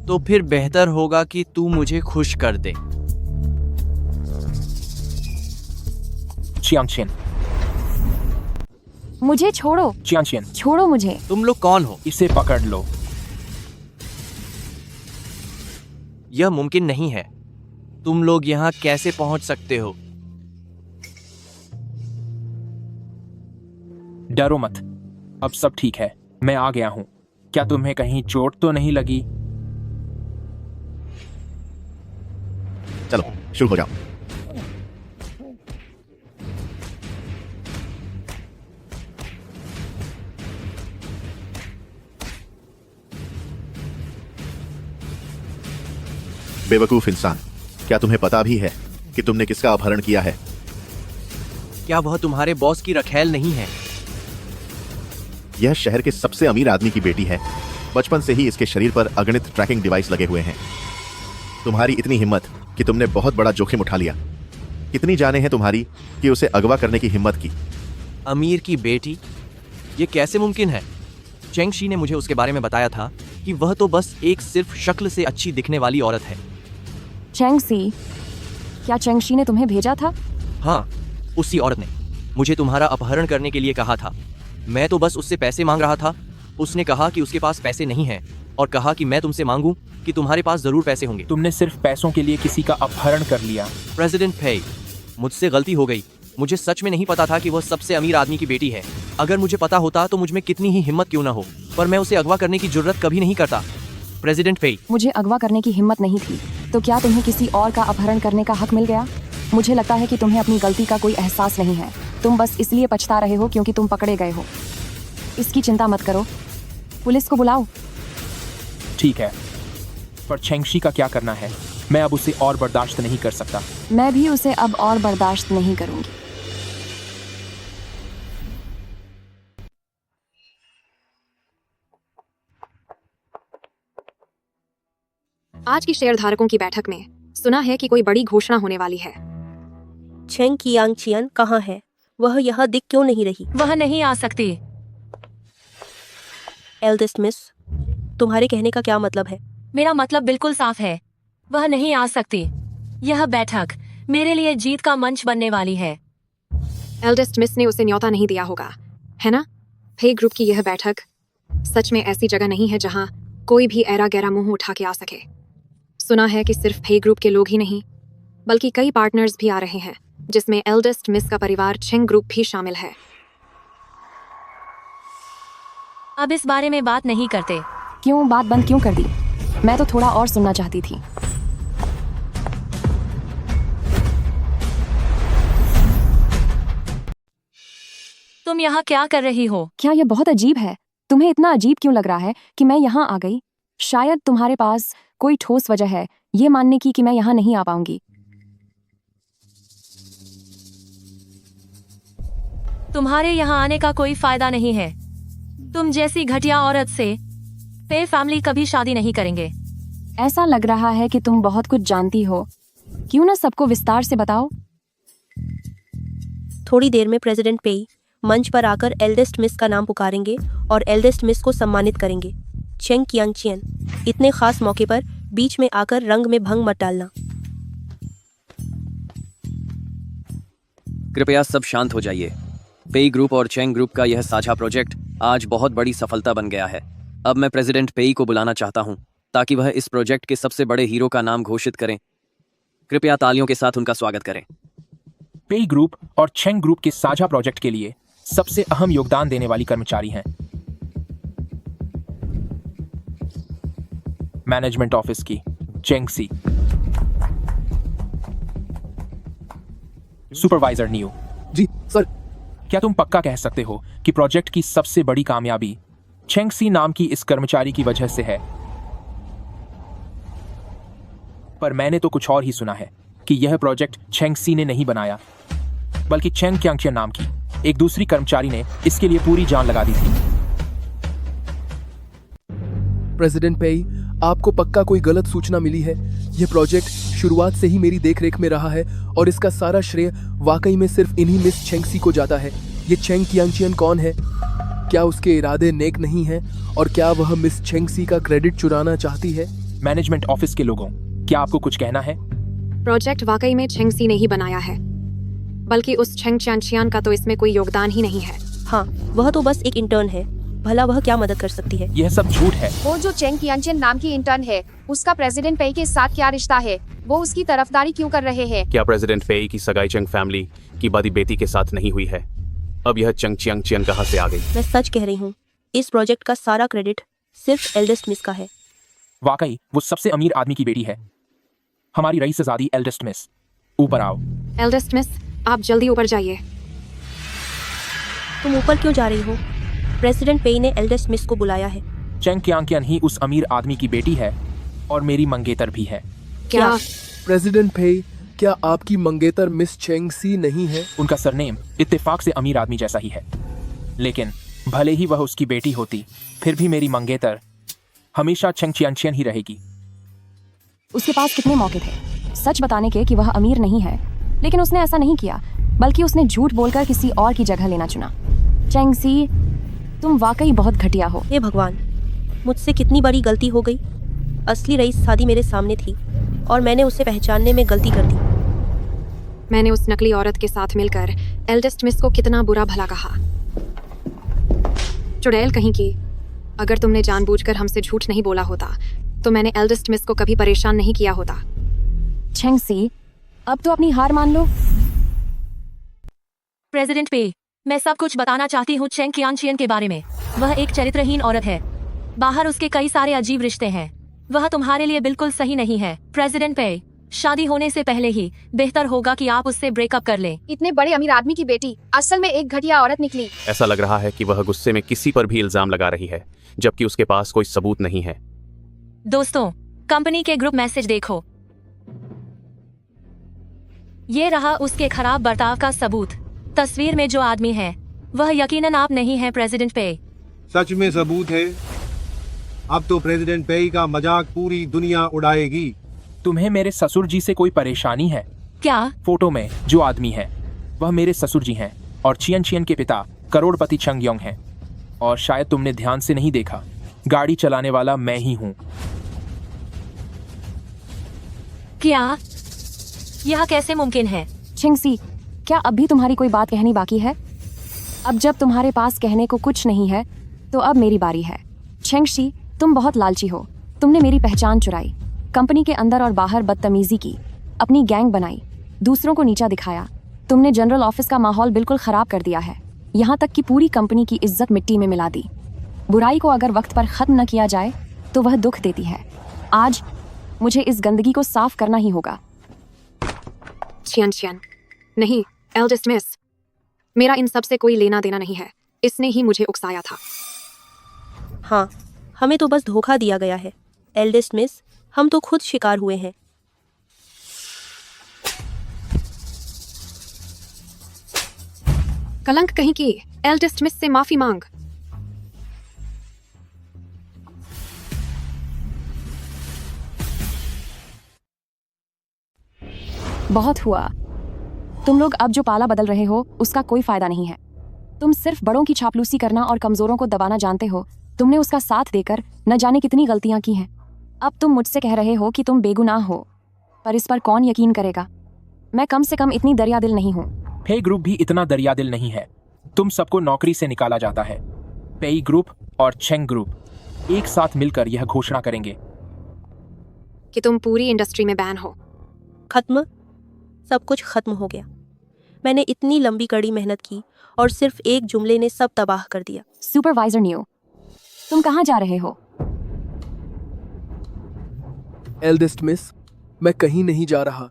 तो फिर बेहतर होगा कि तू मुझे खुश कर दे। चियांग, मुझे छोड़ो। चियांग, छोड़ो मुझे। तुम लोग कौन हो? इसे पकड़ लो। यह मुमकिन नहीं है। तुम लोग यहाँ कैसे पहुंच सकते हो? डरो मत, अब सब ठीक है। मैं आ गया हूं। क्या तुम्हें कहीं चोट तो नहीं लगी? चलो शुरू हो जाओ। बेवकूफ इंसान, क्या तुम्हें पता भी है कि तुमने किसका अपहरण किया है? क्या वह तुम्हारे बॉस की रखेल नहीं है? यह शहर के सबसे अमीर आदमी की बेटी है। बचपन से ही इसके शरीर पर अगणित ट्रैकिंग डिवाइस लगे हुए हैं। तुम्हारी इतनी हिम्मत कि तुमने बहुत बड़ा जोखिम उठा लिया। कितनी जाने हैं तुम्हारी कि उसे अगवा करने की हिम्मत की? अमीर की बेटी? ये कैसे मुमकिन है? चेंगशी ने मुझे उसके बारे में बताया था कि वह तो बस एक सिर्फ शक्ल से अच्छी दिखने वाली औरत है। चेंगसी? क्या चेंगशी ने तुम्हें भेजा था? हाँ, उसी औरत ने मुझे तुम्हारा अपहरण करने के लिए कहा था। मैं तो बस उससे पैसे मांग रहा था। उसने कहा कि उसके पास पैसे नहीं हैं और कहा कि मैं तुमसे मांगूं कि तुम्हारे पास जरूर पैसे होंगे। तुमने सिर्फ पैसों के लिए किसी का अपहरण कर लिया। प्रेसिडेंट फेई, मुझसे गलती हो गई। मुझे सच में नहीं पता था कि वह सबसे अमीर आदमी की बेटी है। अगर मुझे पता होता तो मुझ में कितनी ही हिम्मत क्यों ना हो, पर मैं उसे अगवा करने की जुर्रत कभी नहीं करता। प्रेसिडेंट फेई, मुझे अगवा करने की हिम्मत नहीं थी, तो क्या तुम्हें किसी और का अपहरण करने का हक मिल गया? मुझे लगता है कि तुम्हें अपनी गलती का कोई एहसास नहीं है। तुम बस इसलिए पछता रहे हो क्योंकि तुम पकड़े गए हो। इसकी चिंता मत करो, पुलिस को बुलाओ। ठीक है, पर चेंगशी का क्या करना है? मैं अब उसे और बर्दाश्त नहीं कर सकता। मैं भी उसे अब और बर्दाश्त नहीं करूंगी। आज की शेयरधारकों की बैठक में सुना है कि कोई बड़ी घोषणा होने वाली है। चेंग कियांग कहाँ है? वह यहाँ दिख क्यों नहीं रही? वह नहीं आ सकती। एल्डेस्ट मिस, तुम्हारे कहने का क्या मतलब है? मेरा मतलब बिल्कुल साफ है, वह नहीं आ सकती। यह बैठक मेरे लिए जीत का मंच बनने वाली है। एल्डेस्ट मिस ने उसे न्योता नहीं दिया होगा, है ना? फेई ग्रुप की यह बैठक सच में ऐसी जगह नहीं है जहाँ कोई भी ऐरा गैरा मुंह उठा के आ सके। सुना है कि सिर्फ फेई ग्रुप के लोग ही नहीं, बल्कि कई पार्टनर्स भी आ रहे हैं, जिसमें एल्डेस्ट मिस का परिवार चेंग ग्रुप भी शामिल है। अब इस बारे में बात नहीं करते। क्यों? बात बंद क्यों कर दी? मैं तो थोड़ा और सुनना चाहती थी। तुम यहाँ क्या कर रही हो? क्या यह बहुत अजीब है? तुम्हें इतना अजीब क्यों लग रहा है कि मैं यहाँ आ गई? शायद तुम्हारे पास कोई ठोस वजह है ये मानने की कि मैं यहाँ नहीं आ पाऊंगी। तुम्हारे यहाँ आने का कोई फायदा नहीं है। तुम जैसी घटिया औरत से फेई फैमिली कभी शादी नहीं करेंगे। ऐसा लग रहा है कि तुम बहुत कुछ जानती हो। क्यों ना सबको विस्तार से बताओ। थोड़ी देर में प्रेसिडेंट पेई मंच पर आकर एल्डेस्ट मिस का नाम पुकारेंगे और एल्डेस्ट मिस को सम्मानित करेंगे। चेंग कियांग, इतने खास मौके पर बीच में आकर रंग में भंग मत डालना। कृपया सब शांत हो जाइए। पेई ग्रुप और चेंग ग्रुप का यह साझा प्रोजेक्ट आज बहुत बड़ी सफलता बन गया है। अब मैं प्रेसिडेंट पेई को बुलाना चाहता हूं ताकि वह इस प्रोजेक्ट के सबसे बड़े हीरो का नाम घोषित करें। कृपया तालियों के साथ उनका स्वागत करें। पेई ग्रुप और चेंग ग्रुप के साझा प्रोजेक्ट के लिए सबसे अहम योगदान देने वाली कर्मचारी हैं मैनेजमेंट ऑफिस की चेंगसी, सुपरवाइजर नियो। जी सर। क्या तुम पक्का कह सकते हो कि प्रोजेक्ट की सबसे बड़ी कामयाबी चेंगसी नाम की इस कर्मचारी की वजह से है? पर मैंने तो कुछ और ही सुना है कि यह प्रोजेक्ट चेंगसी ने नहीं बनाया, बल्कि चेंग कियांग नाम की एक दूसरी कर्मचारी ने इसके लिए पूरी जान लगा दी थी। प्रेसिडेंट पेई, आपको पक्का कोई गलत सूचना मिली है। यह प्रोजेक्ट शुरुआत से ही मेरी देखरेख में रहा है और इसका सारा श्रेय वाकई में सिर्फ इन्हीं मिस चेंगसी को जाता है। ये चेंग कियांगचियन कौन है? क्या उसके इरादे नेक नहीं हैं और क्या वह मिस चेंगसी का क्रेडिट चुराना चाहती है? मैनेजमेंट ऑफिस के लोगों, क्या आपको कुछ कहना है? प्रोजेक्ट वाकई में चेंगसी ने ही बनाया है, बल्कि उस चेंग चियांचियान का तो इसमें कोई योगदान ही नहीं है। हाँ, वह तो बस एक इंटर्न है, भला वह क्या मदद कर सकती है? यह सब झूठ है। वो जो चेंग कियांचियन नाम की इंटर्न है, उसका प्रेसिडेंट पेई के साथ क्या रिश्ता है? वो उसकी तरफदारी क्यों कर रहे हैं? क्या प्रेसिडेंट पेई की सगाई चेंग फैमिली की बड़ी बेटी के साथ नहीं हुई है? अब यह चेंग चियांगचियन कहाँ से आ गई? मैं सच कह रही हूँ, इस प्रोजेक्ट का सारा क्रेडिट सिर्फ एल्डेस्ट मिस का है। वाकई वो सबसे अमीर आदमी की बेटी है, हमारी रईसज़ादी एल्डेस्ट मिस। ऊपर आओ। एल्डेस्ट मिस, आप जल्दी ऊपर जाइए। तुम ऊपर क्यों जा रही हो? प्रेसिडेंट पेई ने एल्डेस्ट मिस को बुलाया है। चेंग कियांगचियन ही उस अमीर आदमी की बेटी है और मेरी मंगेतर भी है। क्या? प्रेसिडेंट पेई, क्या आपकी मंगेतर मिस चेंगसी नहीं है? उनका सरनेम इत्तेफाक से अमीर आदमी जैसा ही है, लेकिन भले ही वह उसकी बेटी होती, फिर भी मेरी मंगेतर हमेशा चेंग चियांगचियन ही रहेगी। उसके पास कितने मौके थे सच बताने के कि वह अमीर नहीं है, लेकिन उसने ऐसा नहीं किया, बल्कि उसने झूठ बोलकर किसी और की जगह लेना चुना। चेंगसी, तुम वाकई बहुत घटिया हो। हे भगवान, मुझसे कितनी बड़ी गलती हो गई। असली रईसज़ादी मेरे सामने थी और मैंने उसे पहचानने में गलती कर दी। मैंने उस नकली औरत के साथ मिलकर एल्डेस्ट मिस को कितना बुरा भला कहा। चुड़ैल कहीं की, अगर तुमने जानबूझकर हमसे झूठ नहीं बोला होता तो मैंने एल्डेस्ट मिस को कभी परेशान नहीं किया होता। चेंगसी, अब तो अपनी हार मान लो। प्रेसिडेंट पेई, मैं सब कुछ बताना चाहती हूँ चेंग कियांगचियन के बारे में। वह एक चरित्रहीन औरत है, बाहर उसके कई सारे अजीब रिश्ते हैं। वह तुम्हारे लिए बिल्कुल सही नहीं है। प्रेसिडेंट पेई, शादी होने से पहले ही बेहतर होगा कि आप उससे ब्रेकअप कर लें। इतने बड़े अमीर आदमी की बेटी असल में एक घटिया औरत निकली। ऐसा लग रहा है कि वह गुस्से में किसी पर भी इल्जाम लगा रही है, जबकि उसके पास कोई सबूत नहीं है। दोस्तों, कंपनी के ग्रुप मैसेज देखो। ये रहा उसके खराब बर्ताव का सबूत। तस्वीर में जो आदमी है वह यकीनन आप नहीं हैं प्रेसिडेंट पेई। सच में सबूत है। अब तो प्रेसिडेंट पेई का मजाक पूरी दुनिया उड़ाएगी। तुम्हें मेरे ससुर जी से कोई परेशानी है क्या? फोटो में जो आदमी है वह मेरे ससुर जी हैं और चियन के पिता करोड़पति चंग योंग हैं। और शायद तुमने ध्यान से नहीं देखा, गाड़ी चलाने वाला मैं ही हूँ। क्या? यह कैसे मुमकिन है? चिंगसी, क्या अब भी तुम्हारी कोई बात कहनी बाकी है? अब जब तुम्हारे पास कहने को कुछ नहीं है तो अब मेरी बारी है। चेंगशी, तुम बहुत लालची हो। तुमने मेरी पहचान चुराई, कंपनी के अंदर और बाहर बदतमीजी की, अपनी गैंग बनाई, दूसरों को नीचा दिखाया। तुमने जनरल ऑफिस का माहौल बिल्कुल खराब कर दिया है, यहाँ तक कि पूरी कंपनी की इज्जत मिट्टी में मिला दी। बुराई को अगर वक्त पर खत्म न किया जाए तो वह दुख देती है। आज मुझे इस गंदगी को साफ करना ही होगा। चियांगचियन, नहीं, एल्डेस्ट मिस, मेरा इन सब से कोई लेना देना नहीं है। इसने ही मुझे उकसाया था। हाँ, हमें तो बस धोखा दिया गया है। एल्डेस्ट मिस, हम तो खुद शिकार हुए हैं। कलंक कहीं की, एल्डेस्ट मिस से माफी मांग। बहुत हुआ। तुम लोग अब जो पाला बदल रहे हो उसका कोई फायदा नहीं है। तुम सिर्फ बड़ों की चापलूसी करना और कमजोरों को दबाना जानते हो। तुमने उसका साथ देकर न जाने कितनी गलतियां की हैं। अब तुम मुझसे कह रहे हो कि तुम बेगुनाह हो, पर इस पर कौन यकीन करेगा? मैं कम से कम इतनी दरियादिल नहीं हूँ। पेई ग्रुप भी इतना दरियादिल नहीं है। तुम सबको नौकरी से निकाला जाता है। पेई ग्रुप और चेंग ग्रुप एक साथ मिलकर यह घोषणा करेंगे कि तुम पूरी इंडस्ट्री में बैन हो। खत्म, सब कुछ खत्म हो गया। मैंने इतनी लंबी कड़ी मेहनत की और सिर्फ एक जुमले ने सब तबाह कर दिया। सुपरवाइजर नियो, तुम कहाँ जा रहे हो? एल्डेस्ट मिस, मैं कहीं नहीं जा रहा।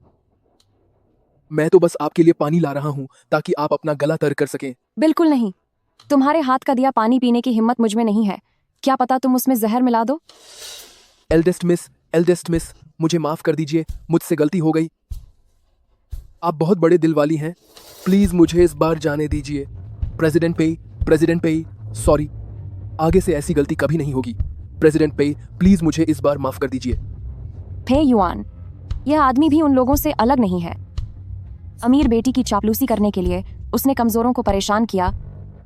मैं तो बस आपके लिए पानी ला रहा हूँ ताकि आप अपना गला तर कर सकें। बिल्कुल नहीं। तुम्हारे हाथ का दिया पानी पीने की हिम्मत मुझ में नहीं है। क्या पता तुम उसमें जहर मिला दो। एल्डेस्ट मिस, मुझे माफ कर दीजिए, मुझसे गलती हो गई। आप बहुत बड़े दिल वाली हैं, प्लीज मुझे इस बार जाने दीजिए। प्रेसिडेंट पेई, सॉरी, आगे से ऐसी गलती कभी नहीं होगी। प्रेसिडेंट पे, प्लीज मुझे इस बार माफ कर दीजिए। फे युआन, यह आदमी भी उन लोगों से अलग नहीं है। अमीर बेटी की चापलूसी करने के लिए उसने कमजोरों को परेशान किया।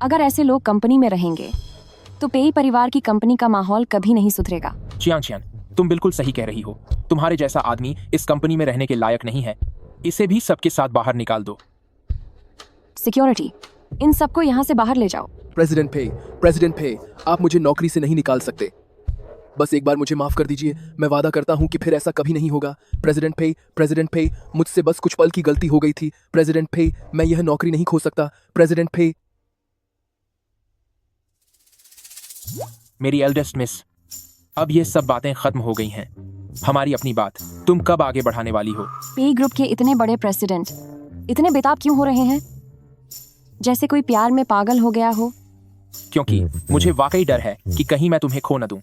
अगर ऐसे लोग कंपनी में रहेंगे तो पेई परिवार की कंपनी का माहौल कभी नहीं सुधरेगा। चियांग चियान, तुम बिल्कुल सही कह रही हो। तुम्हारे जैसा आदमी इस कंपनी में रहने के लायक नहीं है। इसे भी सबके साथ बाहर निकाल दो। सिक्योरिटी, इन सबको यहाँ से बाहर ले जाओ। प्रेसिडेंट पे, आप मुझे नौकरी से नहीं निकाल सकते। बस एक बार मुझे माफ कर दीजिए। मैं वादा करता हूँ कि फिर ऐसा कभी नहीं होगा। प्रेसिडेंट पे, मुझसे बस कुछ पल की गलती हो गई थी। प्रेसिडेंट पे, मैं यह नौकरी नहीं खो सकता। प्रेसिडेंट पे। मेरी एल्डेस्ट मिस, अब ये सब बातें खत्म हो गई हैं। हमारी अपनी बात तुम कब आगे बढ़ाने वाली हो? पे ग्रुप के इतने बड़े प्रेसिडेंट इतने बेताब क्यों हो रहे हैं? जैसे कोई प्यार में पागल हो गया हो। क्योंकि मुझे वाकई डर है कि कहीं मैं तुम्हें खो न दूं।